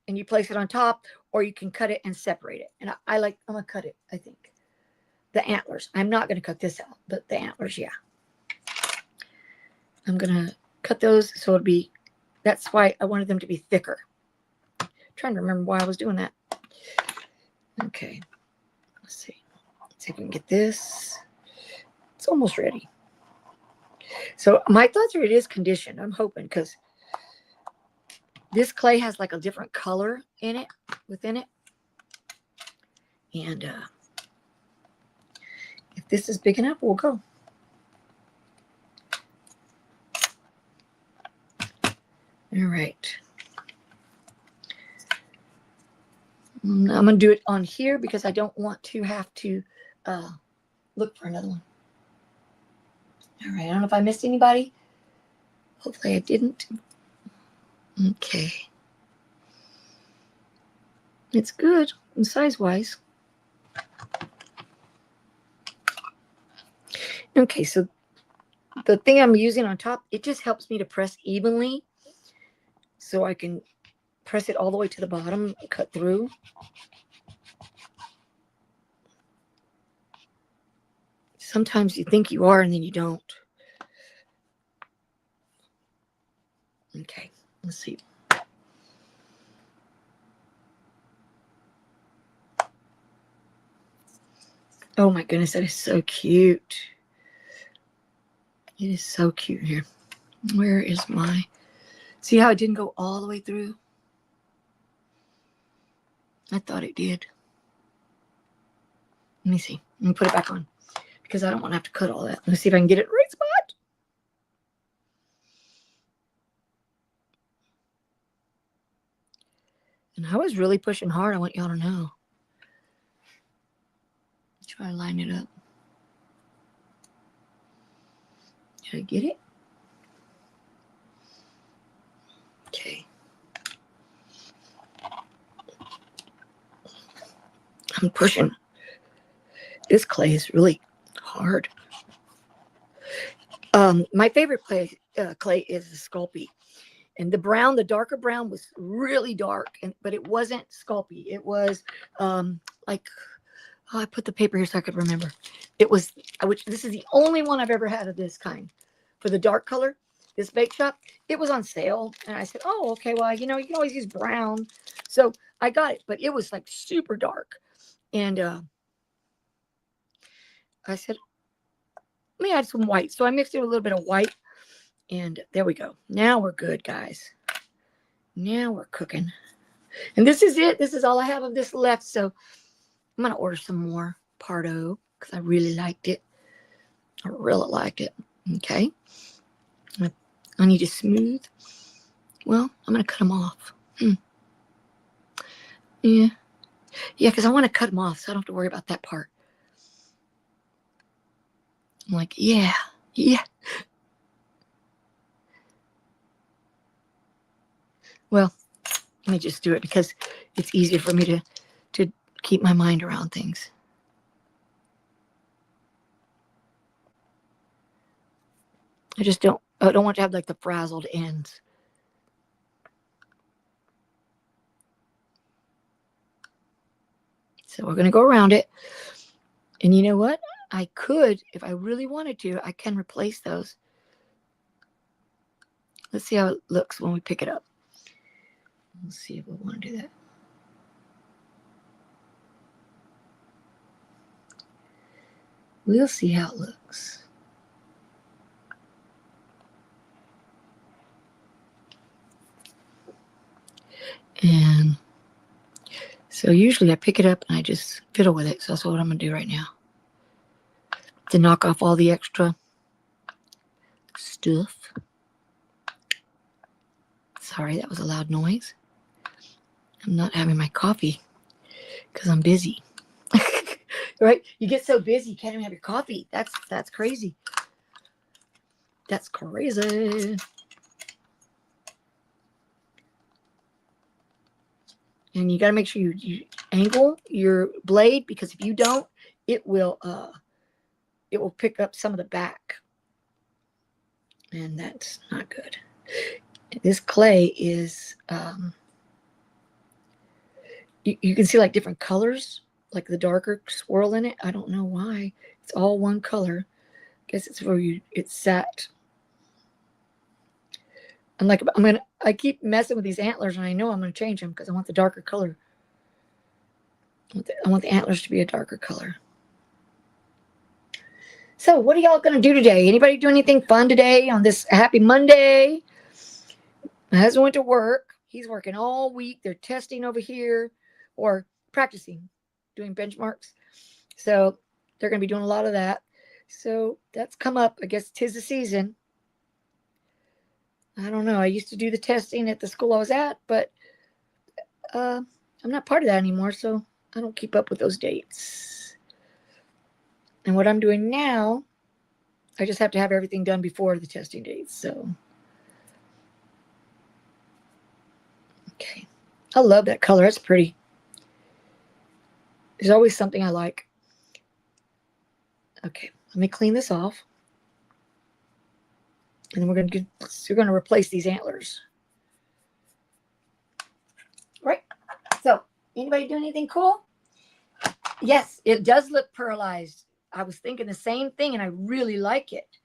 and you place it on top, or you can cut it and separate it. And I'm gonna cut it, I think. The antlers. I'm not gonna cut this out, but the antlers, yeah. I'm gonna cut those so it'll be, that's why I wanted them to be thicker. I'm trying to remember why I was doing that. Okay, let's see. Let's see if we can get this. It's almost ready. So my thoughts are it is conditioned. I'm hoping, because this clay has like a different color in it, within it. And if this is big enough, we'll go. All right. I'm going to do it on here because I don't want to have to look for another one. All right. I don't know if I missed anybody. Hopefully I didn't. Okay. It's good size-wise. Okay, so the thing I'm using on top, it just helps me to press evenly so I can press it all the way to the bottom, cut through. Sometimes you think you are and then you don't. Okay, let's see. Oh my goodness, that is so cute. It is so cute here. Where is my... See how it didn't go all the way through? I thought it did. Let me see. Let me put it back on because I don't want to have to cut all that. Let's see if I can get it right spot. And I was really pushing hard. I want y'all to know. Try to line it up. Did I get it? Okay. I'm pushing. This clay is really hard. My favorite clay is the Sculpey. And the brown, the darker brown was really dark, but it wasn't Sculpey. It was like, oh, I put the paper here so I could remember. It was, which this is the only one I've ever had of this kind. For the dark color, this bake shop, it was on sale. And I said, oh, okay, well, you know, you can always use brown. So I got it, but it was like super dark. And I said, let me add some white. So I mixed it with a little bit of white. And there we go. Now we're good, guys. Now we're cooking. And this is it. This is all I have of this left. So I'm going to order some more Pardo because I really liked it. I really liked it. Okay. I need to smooth. Well, I'm going to cut them off. Yeah. Yeah, because I want to cut them off so I don't have to worry about that part. I'm like, yeah. Well, let me just do it because it's easier for me to keep my mind around things. I just don't want to have like the frazzled ends. So we're going to go around it. And you know what? I could, if I really wanted to, I can replace those. Let's see how it looks when we pick it up. Let's see if we want to do that. We'll see how it looks. And so usually I pick it up and I just fiddle with it. So that's what I'm going to do right now. To knock off all the extra stuff. Sorry, that was a loud noise. I'm not having my coffee because I'm busy. Right? You get so busy you can't even have your coffee. That's crazy. That's crazy. And you got to make sure you angle your blade, because if you don't, it will pick up some of the back. And that's not good. This clay is you can see like different colors, like the darker swirl in it. I don't know why. It's all one color. I guess it's where it's set. I'm like, I keep messing with these antlers, and I know I'm gonna change them because I want the darker color. I want the antlers to be a darker color. So what are y'all gonna do today? Anybody do anything fun today on this happy Monday? My husband went to work. He's working all week. They're testing over here, or practicing, doing benchmarks. So they're gonna be doing a lot of that. So that's come up. I guess 'tis the season. I don't know. I used to do the testing at the school I was at, but I'm not part of that anymore, so I don't keep up with those dates. And what I'm doing now, I just have to have everything done before the testing dates. So, okay. I love that color. It's pretty. There's always something I like. Okay, let me clean this off. And then we're going to replace these antlers. Right? So, anybody doing anything cool? Yes, it does look pearlized. I was thinking the same thing, and I really like it.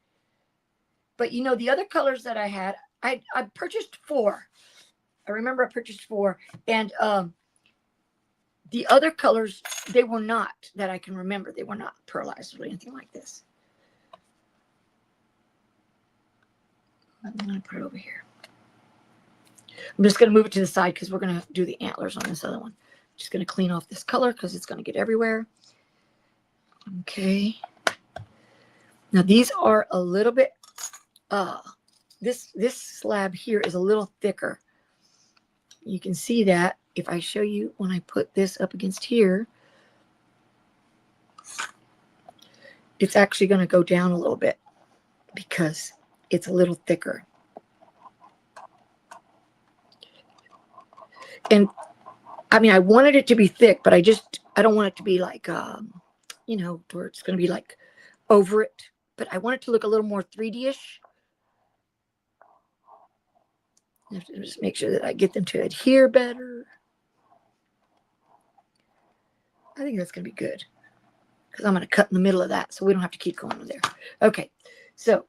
But you know, the other colors that I had, I purchased 4. I remember I purchased 4, and the other colors, they were not, that I can remember, they were not pearlized or anything like this. I'm going to put it over here. I'm just going to move it to the side because we're going to do the antlers on this other one. Just going to clean off this color because it's going to get everywhere. Okay. Now these are a little bit, this slab here is a little thicker. You can see that if I show you when I put this up against here, it's actually going to go down a little bit because it's a little thicker. And I mean, I wanted it to be thick, but I don't want it to be like, you know, where it's going to be like over it. But I want it to look a little more 3D-ish. I have to just make sure that I get them to adhere better. I think that's going to be good because I'm going to cut in the middle of that so we don't have to keep going there. Okay, so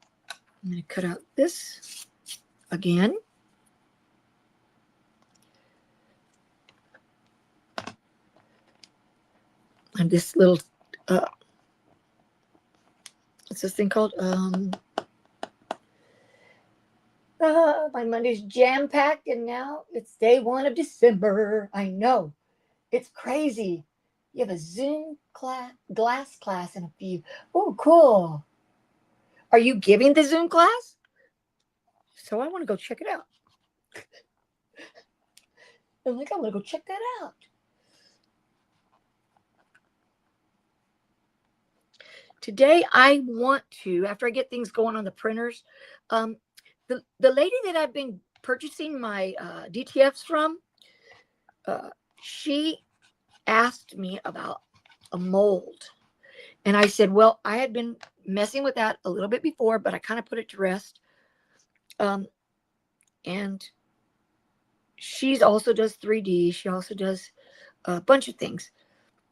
I'm going to cut out this again. And this little, what's this thing called? My Monday's jam-packed, and now it's day 1 of December. I know. It's crazy. You have a Zoom glass class in a few. Oh, cool. Are you giving the Zoom class? So I want to go check it out. I'm going to go check that out. Today I want to, after I get things going on the printers, the lady that I've been purchasing my DTFs from, she asked me about a mold. And I said, well, I had been messing with that a little bit before, but I kind of put it to rest. And she also does 3D. She also does a bunch of things.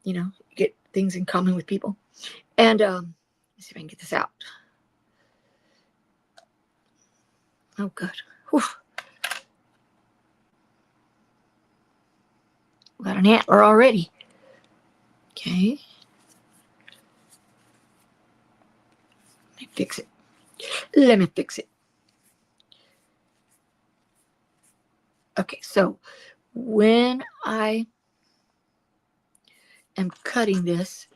You know, get things in common with people. And let's see if I can get this out. Oh, good. Whew. an antler already. Okay. Let me fix it. Let me fix it. Okay, so when I am cutting this,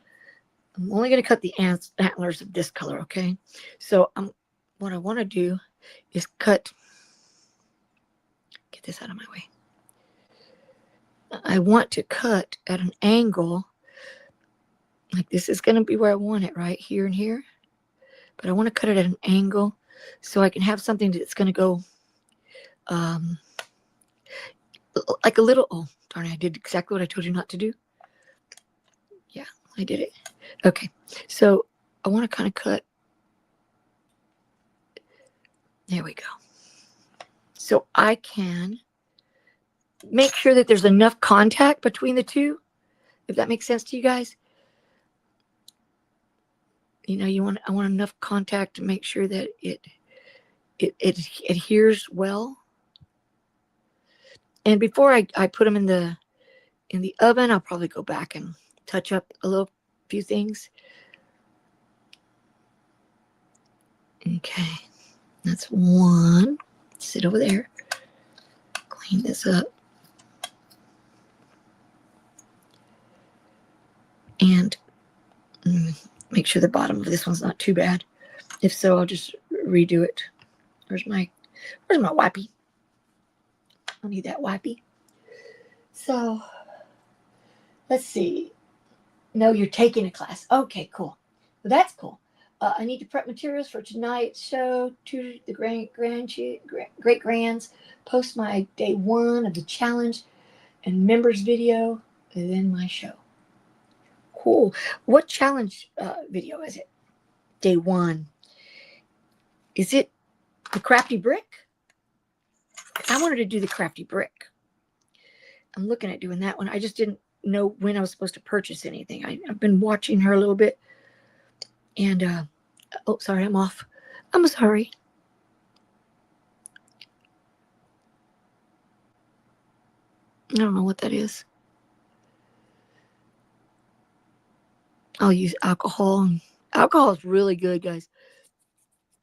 I'm only going to cut the antlers of this color, okay? So what I want to do is cut, get this out of my way. I want to cut at an angle, like this is going to be where I want it, right here and here. But I want to cut it at an angle so I can have something that's going to go like a little, oh, darn it, I did exactly what I told you not to do. Yeah, I did it. Okay, so I want to kind of cut. There we go. So I can make sure that there's enough contact between the two, if that makes sense to you guys. You know, I want enough contact to make sure that it adheres well. And before I put them in the oven, I'll probably go back and touch up a few things. Okay, that's one. Sit over there. Clean this up. And make sure the bottom of this one's not too bad. If so, I'll just redo it. Where's my wipey? I need that wipey. So let's see. No, you're taking a class. Okay, cool. Well, that's cool. I need to prep materials for tonight's show. To the great grands. Post my day 1 of the challenge and members video, and then my show. Cool. What challenge video is it? Day 1. Is it the crafty brick? I wanted to do the crafty brick. I'm looking at doing that one. I just didn't know when I was supposed to purchase anything. I've been watching her a little bit. And, oh, sorry, I'm off. I'm sorry. I don't know what that is. I'll use alcohol. Alcohol is really good, guys.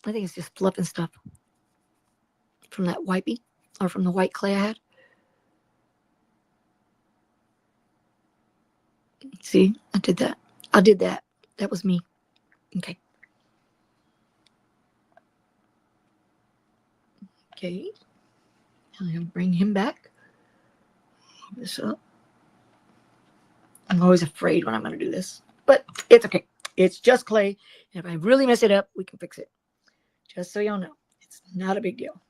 I think it's just fluff and stuff from that wipey or from the white clay I had. See, I did that. I did that. That was me. Okay. Okay. I'm going to bring him back. Move this up. I'm always afraid when I'm going to do this, but it's okay. It's just clay. And if I really mess it up, we can fix it. Just so y'all know, it's not a big deal.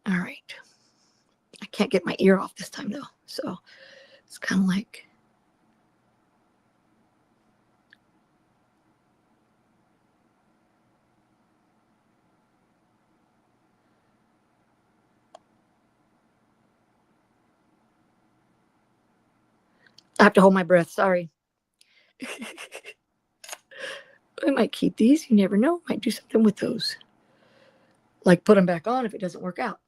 All right. I can't get my ear off this time, though. So it's kind of like... I have to hold my breath. Sorry. I might keep these. You never know. Might do something with those. Like put them back on if it doesn't work out.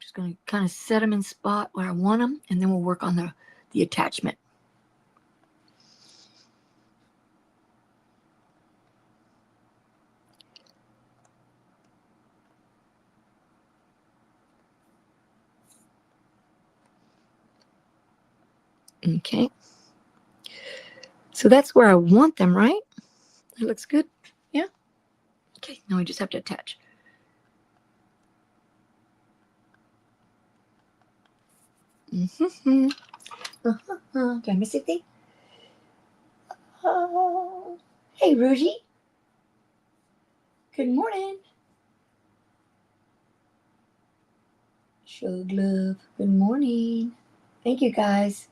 Just going to kind of set them in spot where I want them, and then we'll work on the attachment. Okay. So that's where I want them, right? That looks good. Yeah. Okay. Now we just have to attach. Do I miss anything? Oh. Hey, Ruji. Good morning. Show glove. Good morning. Thank you, guys.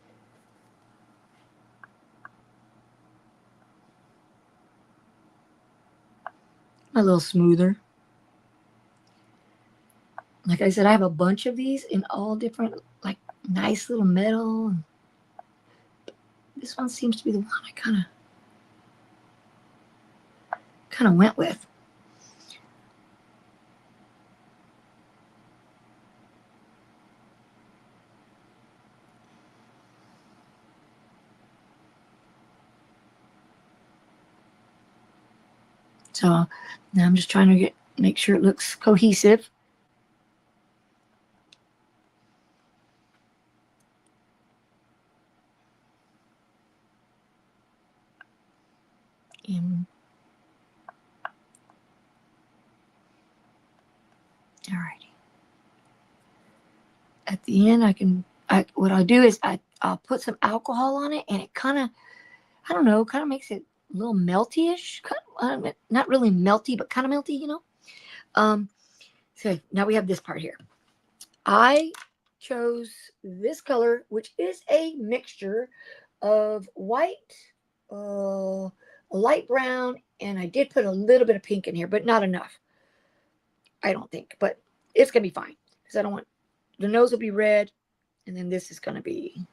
A little smoother. Like I said, I have a bunch of these in all different, like, nice little metal. This one seems to be the one I kind of went with. So now I'm just trying to make sure it looks cohesive. And all righty. At the end, what I'll do is I'll put some alcohol on it, and it kind of, I don't know, kind of makes it a little melty-ish. Not really melty, but kind of melty, you know. So now we have this part here. I chose this color, which is a mixture of white, a light brown, and I did put a little bit of pink in here, but not enough, I don't think. But it's going to be fine because I don't want, the nose will be red, and then this is going to be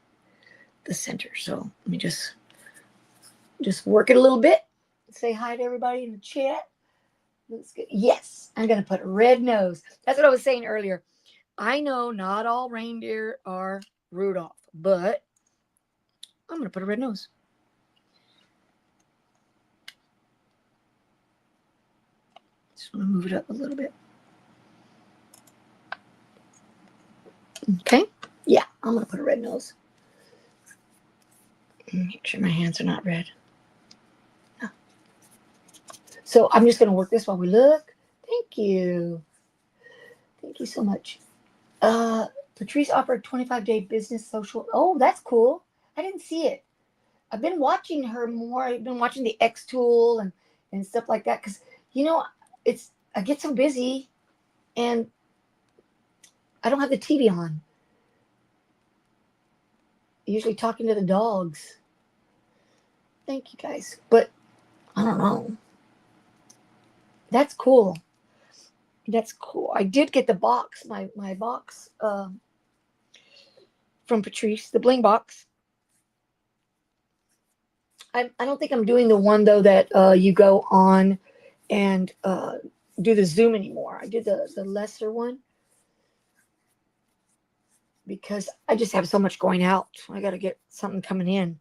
the center. So let me just work it a little bit. Say hi to everybody in the chat. Looks good. Yes, I'm going to put a red nose. That's what I was saying earlier. I know not all reindeer are Rudolph, but I'm going to put a red nose. Just want to move it up a little bit. Okay. Yeah, I'm going to put a red nose. Make sure my hands are not red. No. So I'm just going to work this while we look. Thank you. Thank you so much. Patrice offered 25-day business social. Oh, that's cool. I didn't see it. I've been watching her more. I've been watching the X Tool and stuff like that because, you know, I get so busy and I don't have the TV on. Usually talking to the dogs. Thank you guys. But I don't know. That's cool. That's cool. I did get the box, my box from Patrice, the bling box. I don't think I'm doing the one though that you go on and do the zoom anymore. I did the lesser one because I just have so much going out. I got to get something coming in.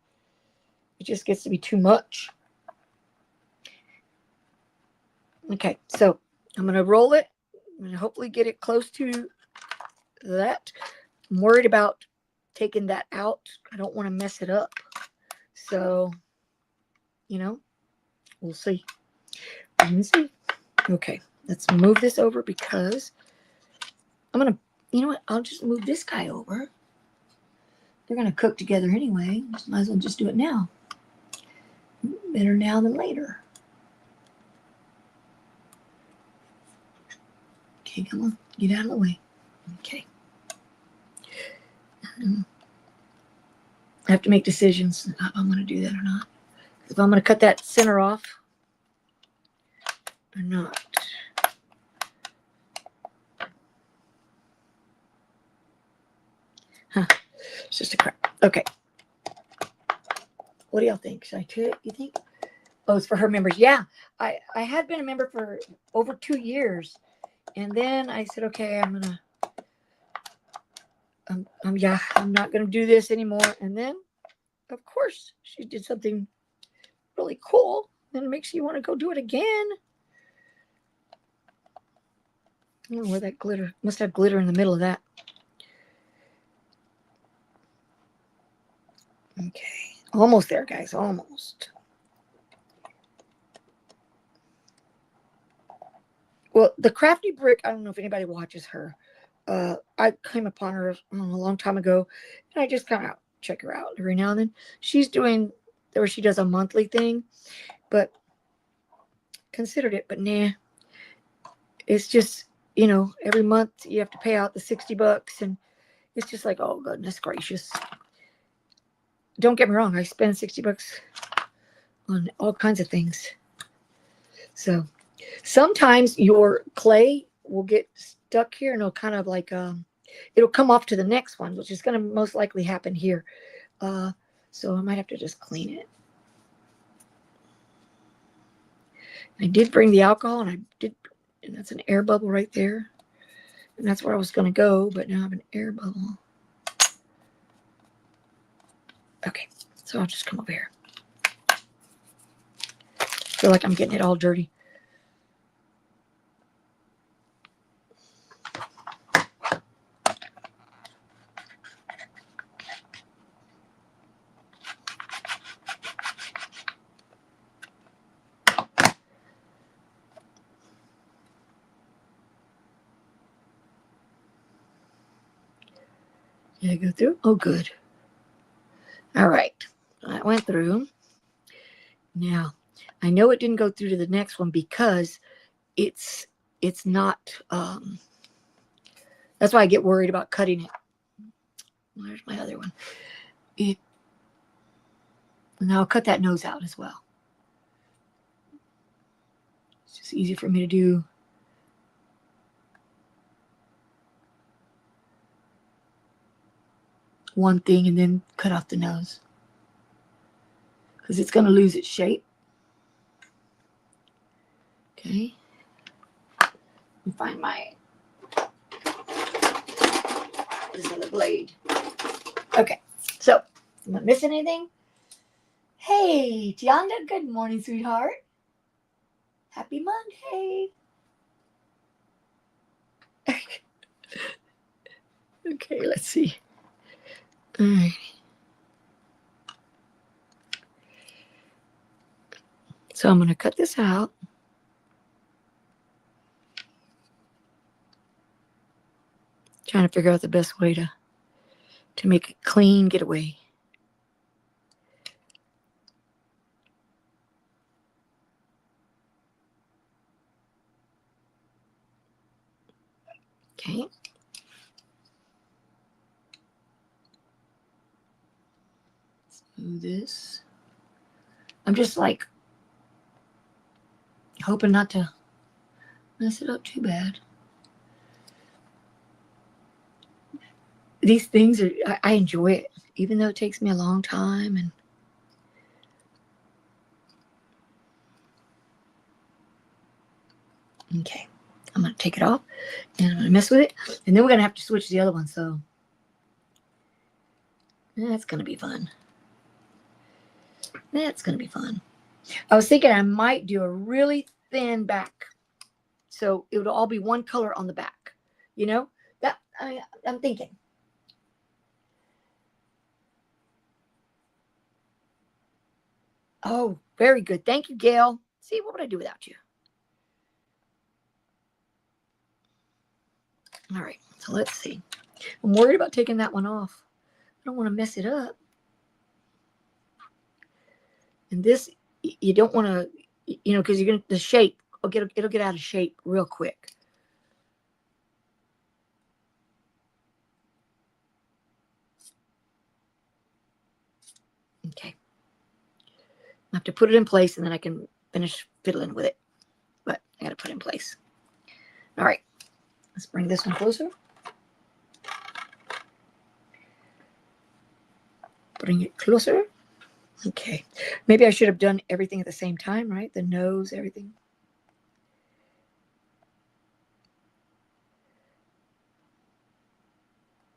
It just gets to be too much. Okay, so I'm going to roll it. I'm going to hopefully get it close to that. I'm worried about taking that out. I don't want to mess it up. So, you know, we'll see. Okay, let's move this over because I'm going to, you know what? I'll just move this guy over. They're going to cook together anyway. Might as well just do it now. Better now than later. Okay, come on. Get out of the way. Okay. I have to make decisions if I'm going to do that or not. If I'm going to cut that center off or not. Huh. It's just a crap. Okay. What do y'all think? Should I do it, you think? Oh, it's for her members. Yeah. I had been a member for over 2 years. And then I said, okay, I'm not going to do this anymore. And then, of course, she did something really cool. Then it makes you want to go do it again. I don't know where that glitter, must have glitter in the middle of that. Okay, almost there, guys, almost. Well, the Crafty Brick, I don't know if anybody watches her. I came upon her a long time ago, and I just kind of check her out every now and then. She's doing, or she does a monthly thing, but considered it, but nah. It's just, you know, every month you have to pay out the $60, and it's just like, oh, goodness gracious. Don't get me wrong, I spend $60 on all kinds of things. So sometimes your clay will get stuck here and it'll kind of like, it'll come off to the next one, which is going to most likely happen here. So I might have to just clean it. I did bring the alcohol, and and that's an air bubble right there. And that's where I was going to go, but now I have an air bubble. Okay, so I'll just come over here. I feel like I'm getting it all dirty. Did I go through? Oh, good. All right. That went through. Now, I know it didn't go through to the next one because it's not, that's why I get worried about cutting it. Where's my other one? And I'll cut that nose out as well. It's just easy for me to do. One thing and then cut off the nose because it's going to lose its shape. Okay. Let me find my this other blade. Okay, so am I missing anything? Hey, Tianda, good morning, sweetheart. Happy Monday. Okay, let's see. All right. So I'm going to cut this out. Trying to figure out the best way to make it clean, get away. Okay. Smooth this. I'm just like hoping not to mess it up too bad. These things are, I enjoy it, even though it takes me a long time. And okay, I'm going to take it off and I'm going to mess with it. And then we're going to have to switch the other one. So that's going to be fun. That's going to be fun. I was thinking I might do a really thin back. So it would all be one color on the back. You know, that I'm thinking. Oh, very good. Thank you, Gail. See, what would I do without you? All right, so let's see. I'm worried about taking that one off. I don't want to mess it up. And this, you don't want to, you know, because you're going to, the shape, it'll get out of shape real quick. Okay. I have to put it in place and then I can finish fiddling with it. But I got to put it in place. All right. Let's bring this one closer. Bring it closer. Okay. Maybe I should have done everything at the same time, right? The nose, everything.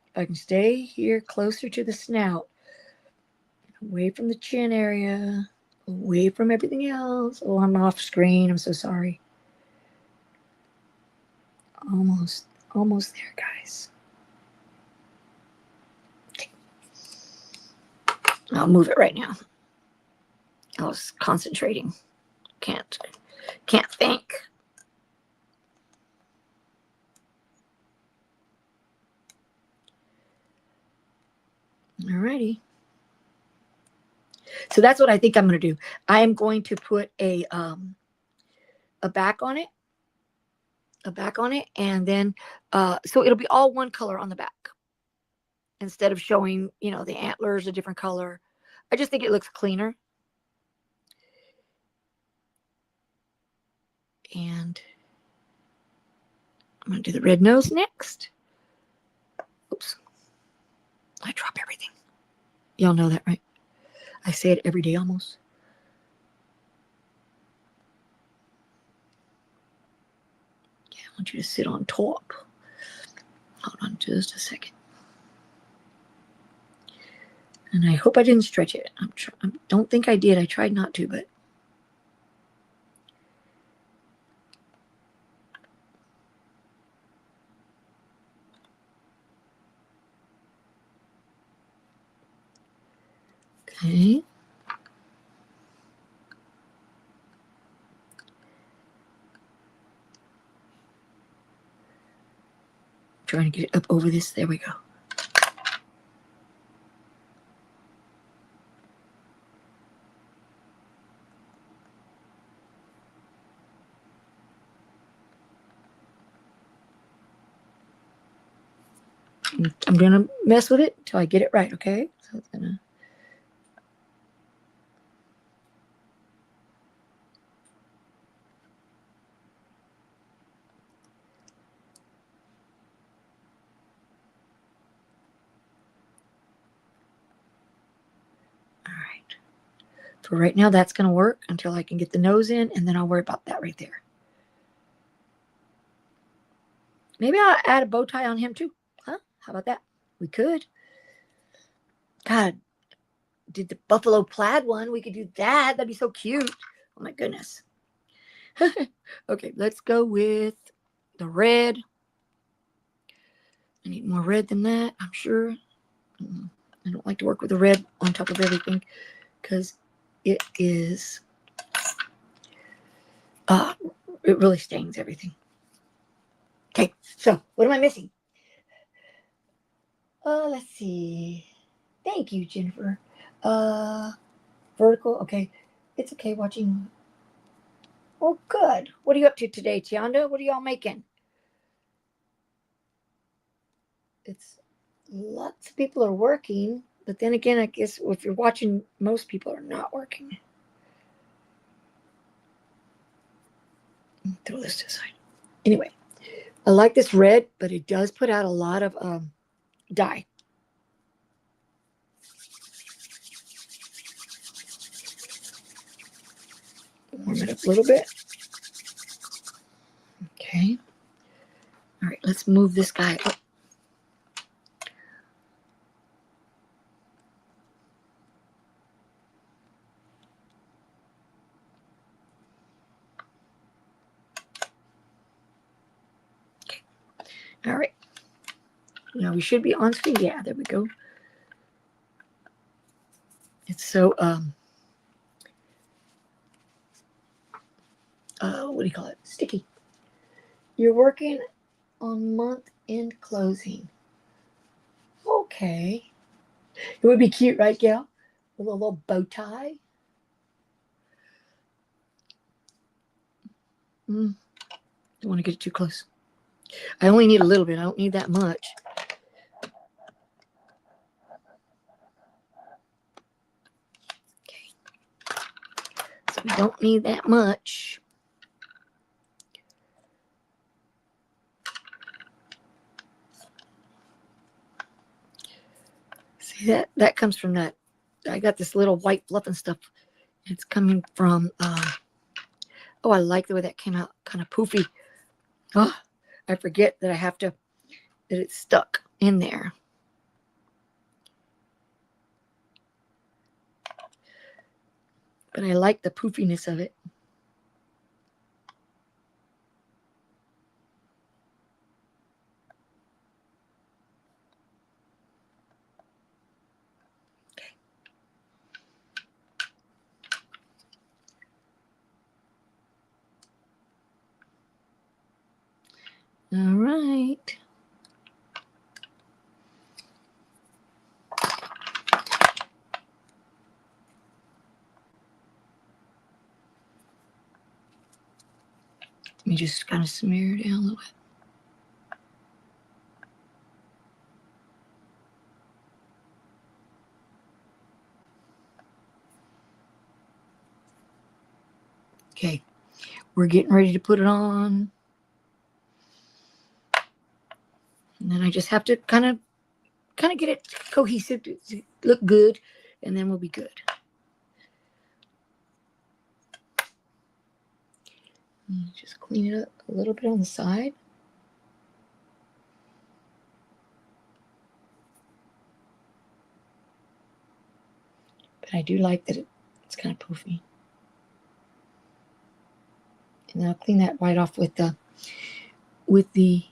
If I can stay here closer to the snout, away from the chin area, away from everything else. Oh, I'm off screen. I'm so sorry. Almost there, guys. Okay. I'll move it right now. I was concentrating. Can't think. Alrighty. So that's what I think I'm going to do. I am going to put a back on it. A back on it, and then so it'll be all one color on the back instead of showing, you know, the antlers a different color. I just think it looks cleaner. And I'm going to do the red nose next. Oops. I drop everything. Y'all know that, right? I say it every day almost. Yeah, I want you to sit on top. Hold on just a second. And I hope I didn't stretch it. I don't think I did. I tried not to, but. Okay. Trying to get it up over this. There we go. I'm going to mess with it until I get it right, okay? So it's going to... All right. For right now, that's going to work until I can get the nose in, and then I'll worry about that right there. Maybe I'll add a bow tie on him too. Huh? How about that? We could. God, did the buffalo plaid one. We could do that. That'd be so cute. Oh my goodness. Okay, let's go with the red. I need more red than that, I'm sure. I don't like to work with the red on top of everything because it is, it really stains everything. Okay, so what am I missing? Let's see. Thank you, Jennifer. Vertical. Okay, it's okay watching. Oh, good. What are you up to today, Tianda? What are y'all making? It's lots of people are working, but then again, I guess if you're watching, most people are not working. Throw this to the side. Anyway, I like this red, but it does put out a lot of dye. Warm it up a little bit. Okay. All right, let's move this guy up. Okay. All right. Now we should be on screen. Yeah, there we go. It's so what do you call it? Sticky. You're working on month-end closing. Okay. It would be cute, right, Gail? With a little bow tie. Don't want to get it too close. I only need a little bit. I don't need that much. Okay. So we don't need that much. See that comes from that. I got this little white fluff and stuff. It's coming from oh, I like the way that came out, kind of poofy. Oh, I forget that I have to, that it's stuck in there. But I like the poofiness of it. All right. Let me just kind of smear it down a little bit. Okay, we're getting ready to put it on. And then I just have to kind of get it cohesive to look good, and then we'll be good. Just clean it up a little bit on the side. But I do like that it's kind of poofy. And then I'll clean that right off with the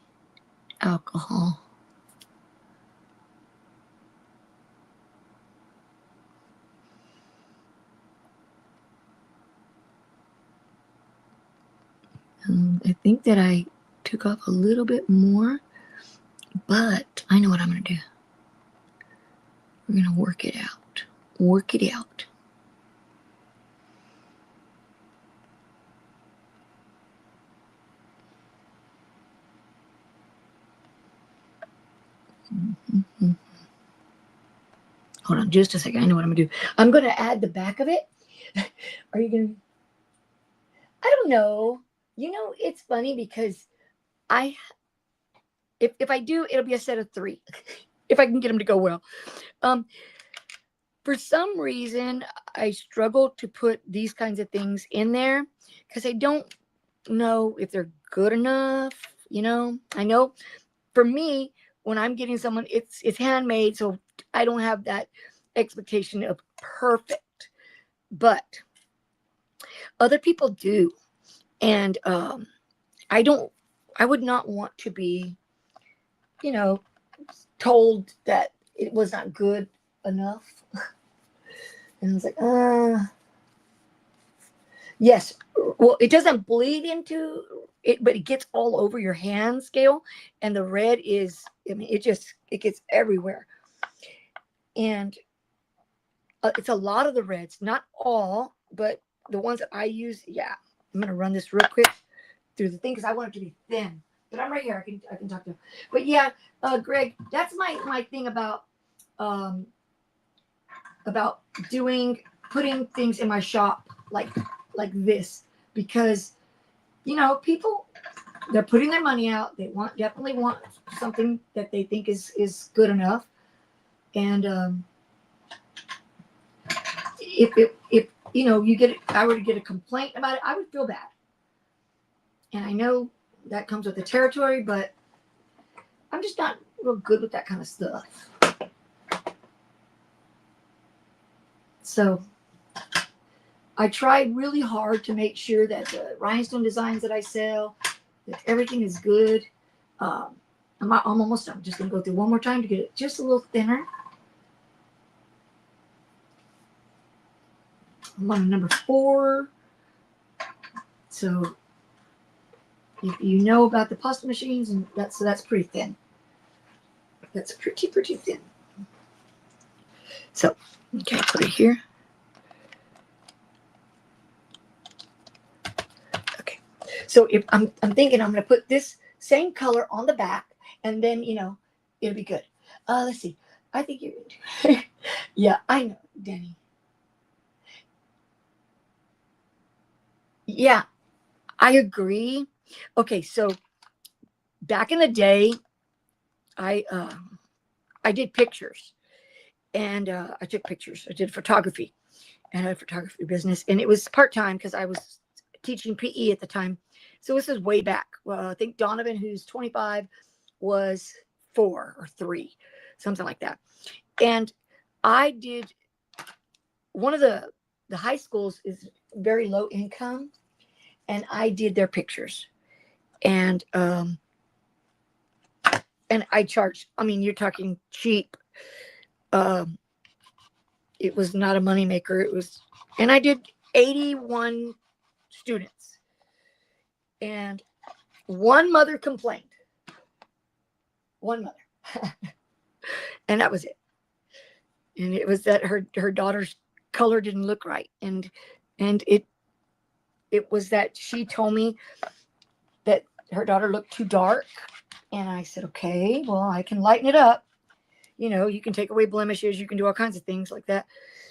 alcohol. I think that I took off a little bit more, but I know what I'm going to do. We're going to work it out. Work it out. Hold on just a second. I know what I'm going to do. I'm going to add the back of it. Are you going to? I don't know. You know, it's funny because if I do, it'll be a set of 3. If I can get them to go well. For some reason, I struggle to put these kinds of things in there because I don't know if they're good enough. You know, I know for me, when I'm getting someone, it's handmade, so I don't have that expectation of perfect. But other people do, and I would not want to be, you know, told that it was not good enough. And I was like, yes. Well, it doesn't bleed into it, but it gets all over your hand scale. And the red is, I mean, it gets everywhere. And it's a lot of the reds, not all, but the ones that I use. Yeah. I'm going to run this real quick through the thing because I want it to be thin. But I'm right here. I can talk to him. But yeah, Greg, that's my thing about putting things in my shop like this, because you know, people, they're putting their money out. They definitely want something that they think is good enough. And if you know, I were to get a complaint about it, I would feel bad. And I know that comes with the territory, but I'm just not real good with that kind of stuff. So I try really hard to make sure that the rhinestone designs that I sell, that everything is good. I'm almost done. I'm just going to go through one more time to get it just a little thinner. I'm on number 4. So if you know about the pasta machines, and that's pretty thin. That's pretty thin. So, okay, put it here. Okay. So if I'm thinking I'm going to put this same color on the back, and then, you know, it'll be good. Let's see. I think you're going to. Yeah, I know, Danny. Yeah, I agree. Okay, so back in the day, I did pictures, and I took pictures. I did photography, and I had a photography business, and it was part-time because I was teaching PE at the time. So this is way back. Well, I think Donovan, who's 25, was 4 or 3, something like that. And I did, one of the high schools is very low income, and I did their pictures. And I charged, I mean, you're talking cheap. It was not a moneymaker. It was, and I did 81 students. And one mother complained. One mother. And that was it. And it was that her daughter's color didn't look right. And it was that she told me that her daughter looked too dark. And I said, okay, well, I can lighten it up. You know, you can take away blemishes. You can do all kinds of things like that.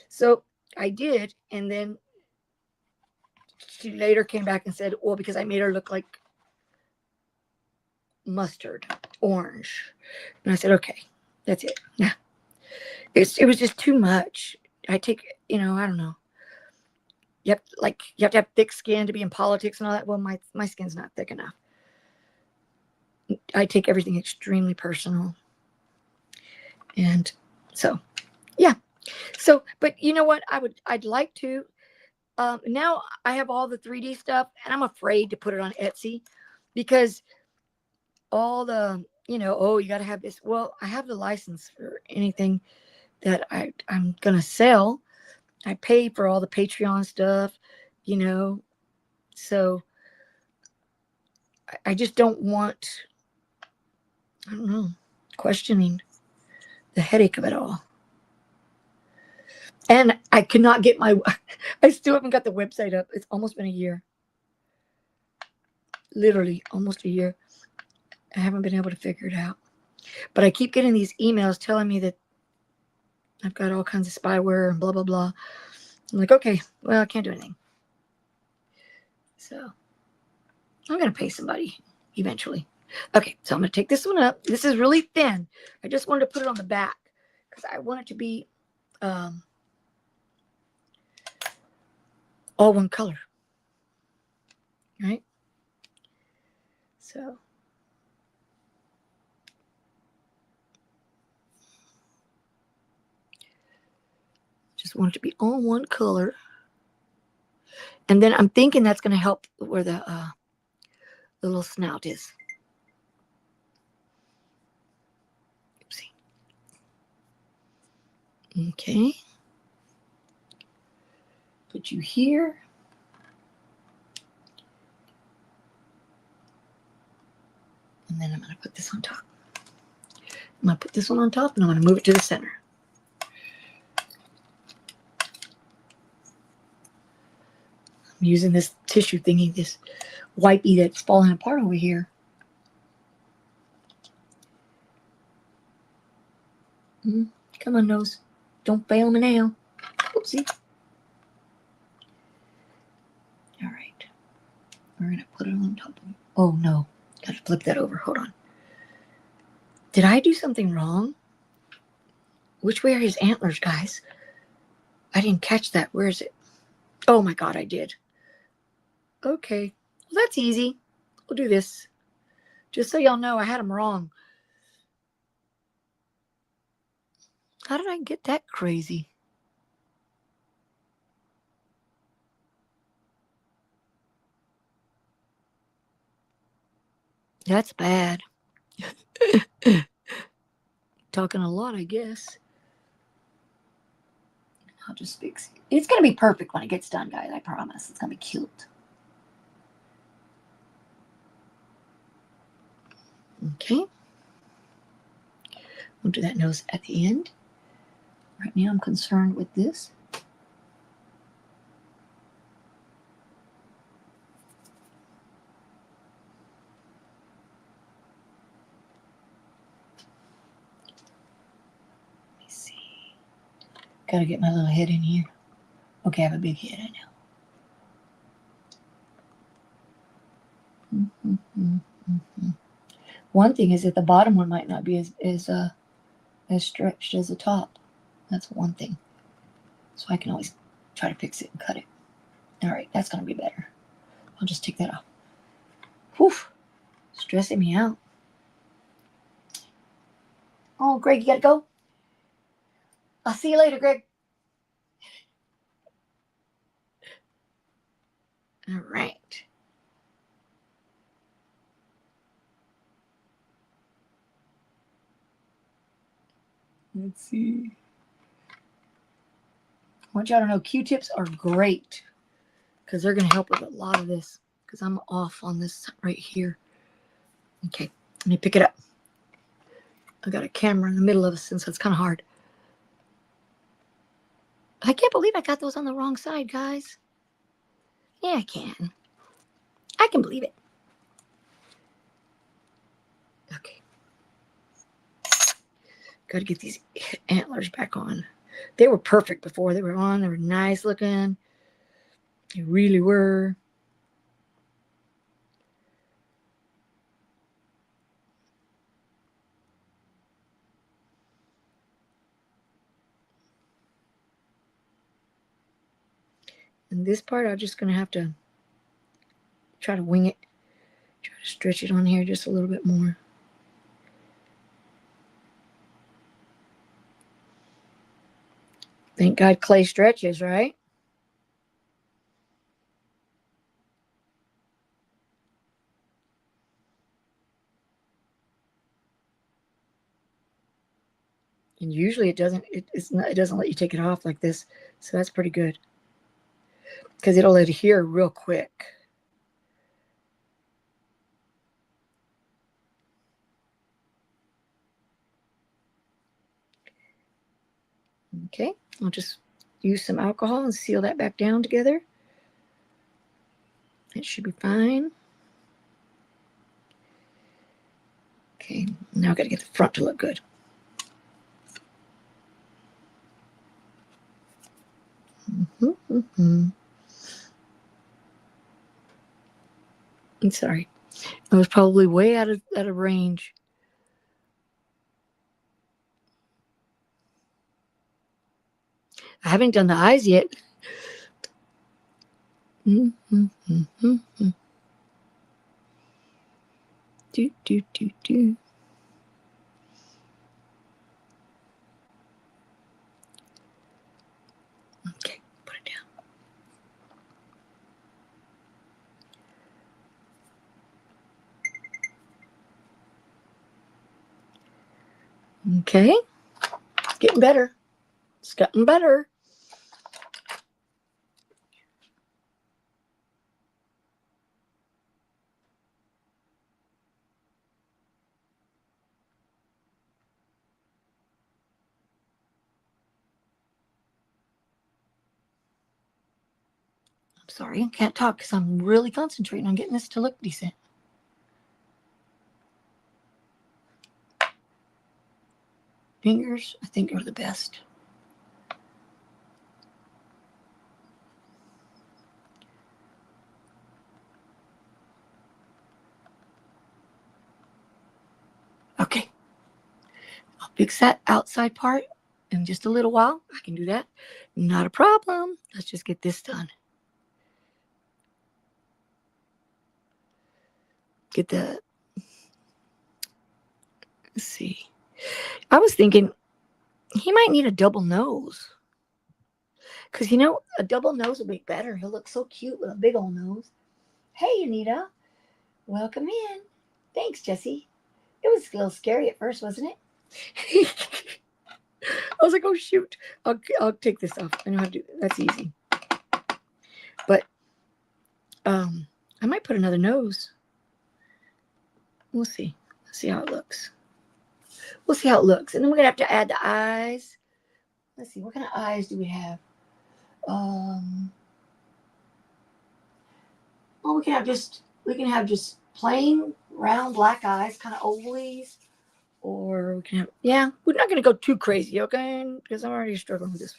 So I did. And then she later came back and said, well, because I made her look like mustard, orange. And I said, okay, that's it. Yeah. It was just too much. I take, you know, I don't know. You have to have thick skin to be in politics and all that. Well, my skin's not thick enough. I take everything extremely personal. And so, yeah. So, but you know what? I'd like to. Now I have all the 3D stuff, and I'm afraid to put it on Etsy because all the, you know, oh, you got to have this. Well, I have the license for anything that I'm going to sell. I pay for all the Patreon stuff, you know. So I just don't want, I don't know, questioning the headache of it all. And I cannot get I still haven't got the website up. It's almost been a year. Literally almost a year. I haven't been able to figure it out. But I keep getting these emails telling me that I've got all kinds of spyware and blah, blah, blah. I'm like, okay, well, I can't do anything. So I'm going to pay somebody eventually. Okay, so I'm going to take this one up. This is really thin. I just wanted to put it on the back because I want it to be all one color. Right? So just want it to be all one color. And then I'm thinking that's going to help where the little snout is. Oopsie. Okay. Put you here. And then I'm going to put this on top. I'm going to put this one on top and I'm going to move it to the center. I'm using this tissue thingy, this wipey that's falling apart over here. Come on, nose. Don't fail me now. Oopsie. All right. We're going to put it on top of it. Oh, no. Got to flip that over. Hold on. Did I do something wrong? Which way are his antlers, guys? I didn't catch that. Where is it? Oh, my God, I did. Okay. Well, that's easy. We'll do this. Just so y'all know, I had them wrong. How did I get that crazy? That's bad. Talking a lot, I guess. I'll just fix it. It's going to be perfect when it gets done, guys. I promise. It's going to be cute. Okay. We'll do that nose at the end. Right now I'm concerned with this. Let me see. Gotta get my little head in here. Okay, I have a big head, I know. One thing is that the bottom one might not be as stretched as the top. That's one thing. So I can always try to fix it and cut it. All right, that's going to be better. I'll just take that off. Whew, stressing me out. Oh, Greg, you got to go? I'll see you later, Greg. All right. Let's see. I want y'all to know Q-tips are great because they're going to help with a lot of this because I'm off on this right here. Okay, let me pick it up. I got a camera in the middle of us, so it's kind of hard. I can't believe I got those on the wrong side, guys. Yeah, I can. I can believe it. Okay. Got to get these antlers back on. They were perfect before they were on. They were nice looking. They really were. And this part, I'm just going to have to try to wing it. Try to stretch it on here just a little bit more. Thank God clay stretches, right? And usually it doesn't. It doesn't let you take it off like this, so that's pretty good because it'll adhere real quick. Okay, I'll just use some alcohol and seal that back down together. It should be fine. Okay, now I've got to get the front to look good. I'm sorry. I was probably way out of range. I haven't done the eyes yet. Do, do, do. Okay, put it down. Okay, it's getting better. It's gotten better. I'm sorry, I can't talk because I'm really concentrating on getting this to look decent. Fingers, I think, are the best. Okay, I'll fix that outside part in just a little while. I can do that. Not a problem. Let's just get this done. Get the, let's see. I was thinking he might need a double nose. Because, you know, a double nose will be better. He'll look so cute with a big old nose. Hey, Anita. Welcome in. Thanks, Jesse. It was a little scary at first, wasn't it? I was like, oh, shoot. I'll take this off. I know how to do that. That's easy. But I might put another nose. We'll see. Let's see how it looks. We'll see how it looks. And then we're going to have to add the eyes. Let's see. What kind of eyes do we have? Well, we can have just plain round black eyes, kind of ovalies. Or we can have, yeah, we're not going to go too crazy, okay? Because I'm already struggling with this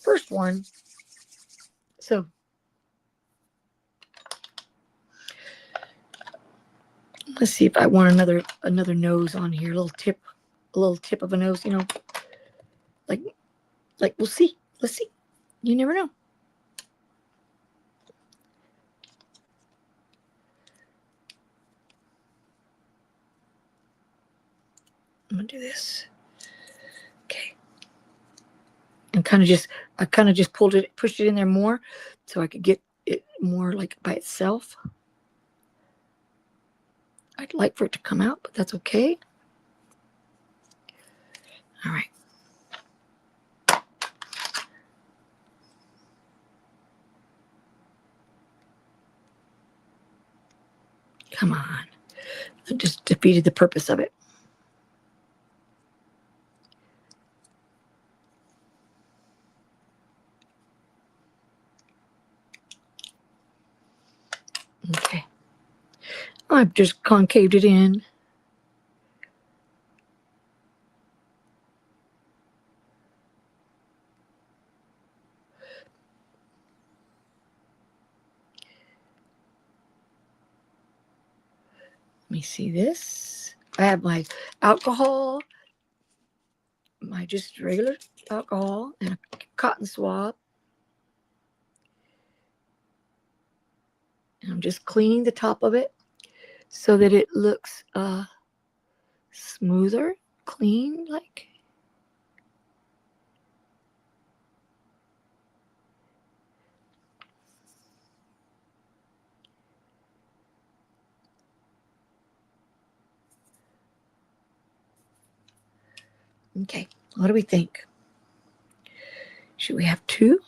first one. So, let's see if I want another nose on here, a little tip of a nose, you know, like we'll see. Let's see. You never know. I'm gonna do this. Okay. And I kind of just pushed it in there more so I could get it more like by itself. I'd like for it to come out, but that's okay. All right. Come on. I just defeated the purpose of it. Okay. I've just concaved it in. Let me see this. I have my alcohol, my just regular alcohol, and a cotton swab. And I'm just cleaning the top of it so that it looks smoother, clean, like. Okay, what do we think? Should we have two?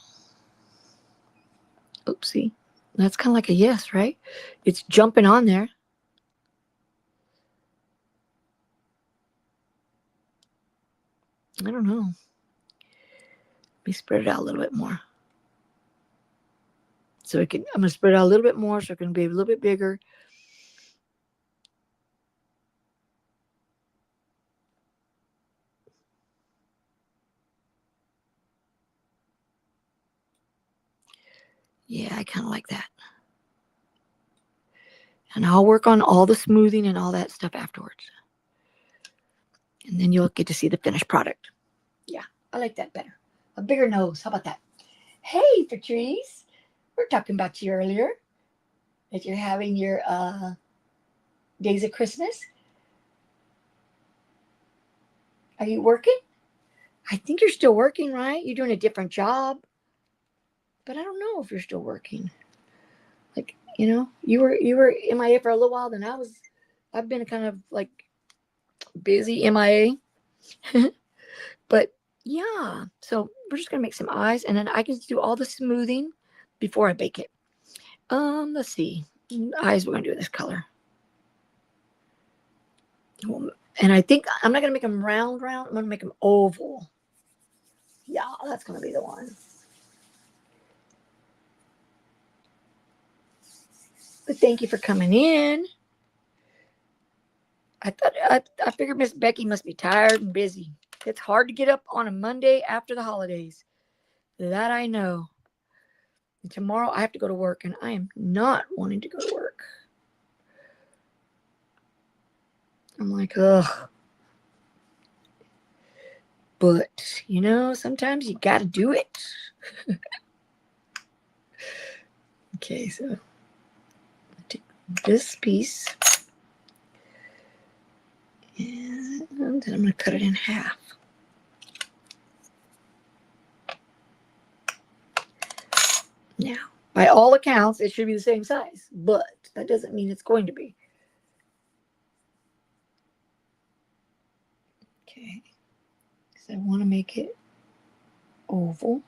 Oopsie. That's kind of like a yes, right? It's jumping on there. I don't know. Let me spread it out a little bit more. So I'm going to spread it out a little bit more so it can be a little bit bigger. Yeah, I kind of like that. And I'll work on all the smoothing and all that stuff afterwards. And then you'll get to see the finished product. Yeah, I like that better. A bigger nose. How about that? Hey, Patrice. We're talking about you earlier. That you're having your days of Christmas. Are you working? I think you're still working, right? You're doing a different job. But I don't know if you're still working. Like, you were MIA for a little while, then I've been kind of like busy MIA. But yeah, so we're just gonna make some eyes, and then I can do all the smoothing before I bake it. Let's see. Eyes, we're gonna do this color. And I think I'm not gonna make them round. I'm gonna make them oval. Yeah, that's gonna be the one. But thank you for coming in. I figured Miss Becky must be tired and busy. It's hard to get up on a Monday after the holidays. That I know. And tomorrow I have to go to work, and I am not wanting to go to work. I'm like, ugh. But, sometimes you got to do it. Okay, so take this piece. And then I'm going to cut it in half. Now, by all accounts, it should be the same size, but that doesn't mean it's going to be. Okay, because I want to make it oval.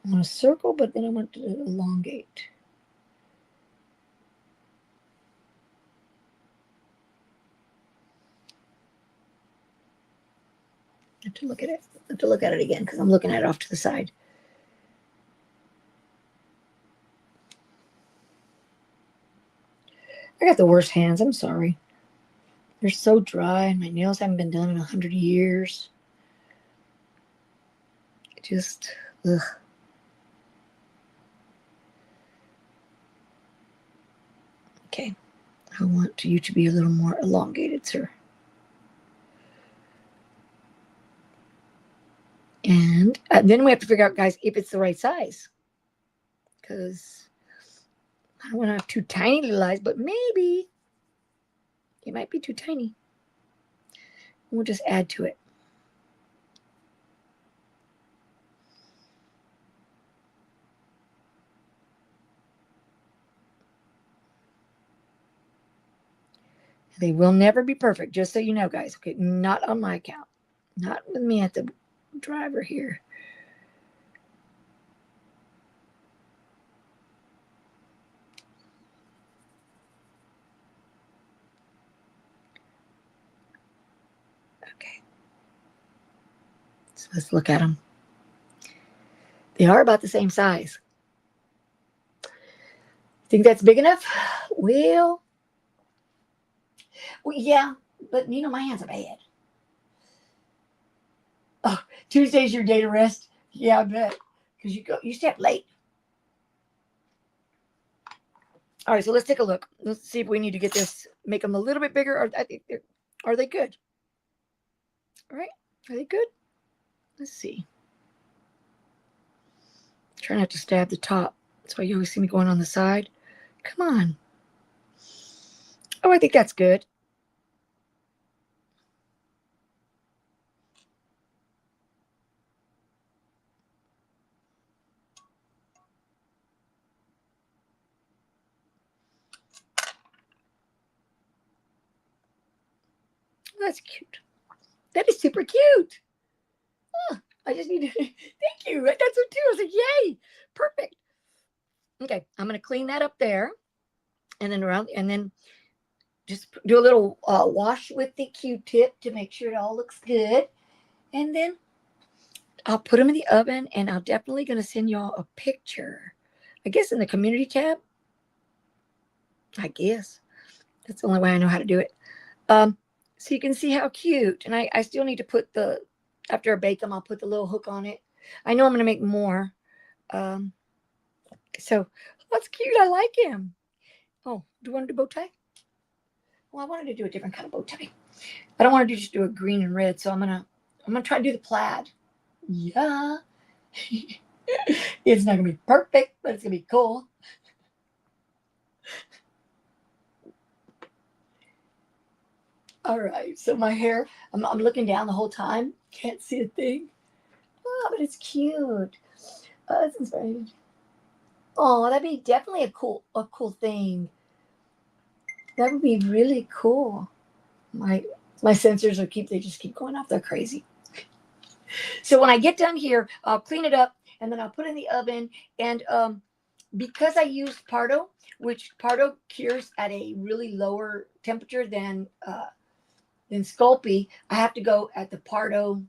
I want to circle, but then I want to elongate. I have to look at it. I have to look at it again because I'm looking at it off to the side. I got the worst hands. I'm sorry. They're so dry, and my nails haven't been done in 100 years. Just, ugh. Okay. I want you to be a little more elongated, sir. And then we have to figure out, guys, if it's the right size. Because I don't want to have too tiny little eyes, but maybe it might be too tiny. We'll just add to it. They will never be perfect, just so you know, guys. Okay, not on my account. Not with me at the driver here. Okay. So let's look at them. They are about the same size. Think that's big enough? Well, yeah, but my hands are bad. Oh, Tuesday's your day to rest. Yeah, I bet. Because you stay up late. All right, so let's take a look. Let's see if we need to get this, make them a little bit bigger. Or I think are they good? All right, are they good? Let's see. Try not to stab the top. That's why you always see me going on the side. Come on. Oh, I think that's good. That's cute. That is super cute. Oh, I just need to, thank you. That's what too. I was like, yay, perfect. Okay, I'm going to clean that up there. And then around, and then just do a little wash with the Q-tip to make sure it all looks good. And then I'll put them in the oven, and I'm definitely going to send y'all a picture. I guess in the community tab. I guess. That's the only way I know how to do it. So you can see how cute. And I still need to put after I bake them, I'll put the little hook on it. I know I'm going to make more. So that's cute. I like him. Oh, do you want to do bow tie? Well, I wanted to do a different kind of bow tie. I don't want to just do a green and red, so I'm gonna try to do the plaid. Yeah. It's not gonna be perfect, but it's gonna be cool. All right, so my hair, I'm looking down the whole time. Can't see a thing. Oh, but it's cute. Oh, this is very. Oh, that'd be definitely a cool thing. That would be really cool. My my sensors they just keep going off. They're crazy. So when I get done here, I'll clean it up and then I'll put it in the oven. And because I used Pardo, which Pardo cures at a really lower temperature than Sculpey, I have to go at the Pardo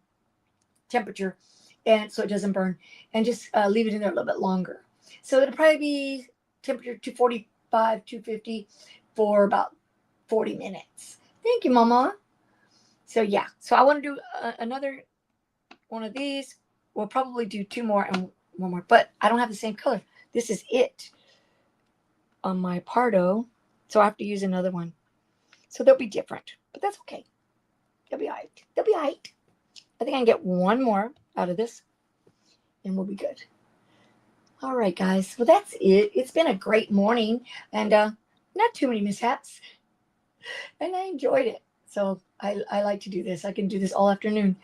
temperature, and so it doesn't burn, and just leave it in there a little bit longer. So it'll probably be temperature 245, 250 for about 40 minutes. Thank you, Mama. So yeah, so I want to do another one of these. We'll probably do two more and one more, but I don't have the same color. This is it on my Pardo, so I have to use another one. So they'll be different, but that's okay. They'll be all right. They'll be all right. I think I can get one more out of this, and we'll be good. All right, guys. Well, that's it. It's been a great morning, and not too many mishaps, and I enjoyed it. So I like to do this. I can do this all afternoon.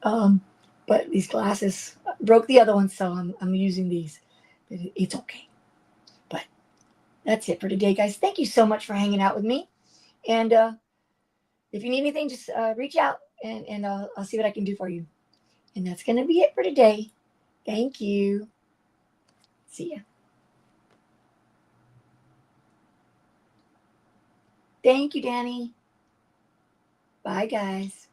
Um, but these glasses broke the other ones, so I'm using these. It's okay. But that's it for today, guys. Thank you so much for hanging out with me. And if you need anything, just reach out, and I'll see what I can do for you. And that's going to be it for today. Thank you. See ya. Thank you, Danny. Bye, guys.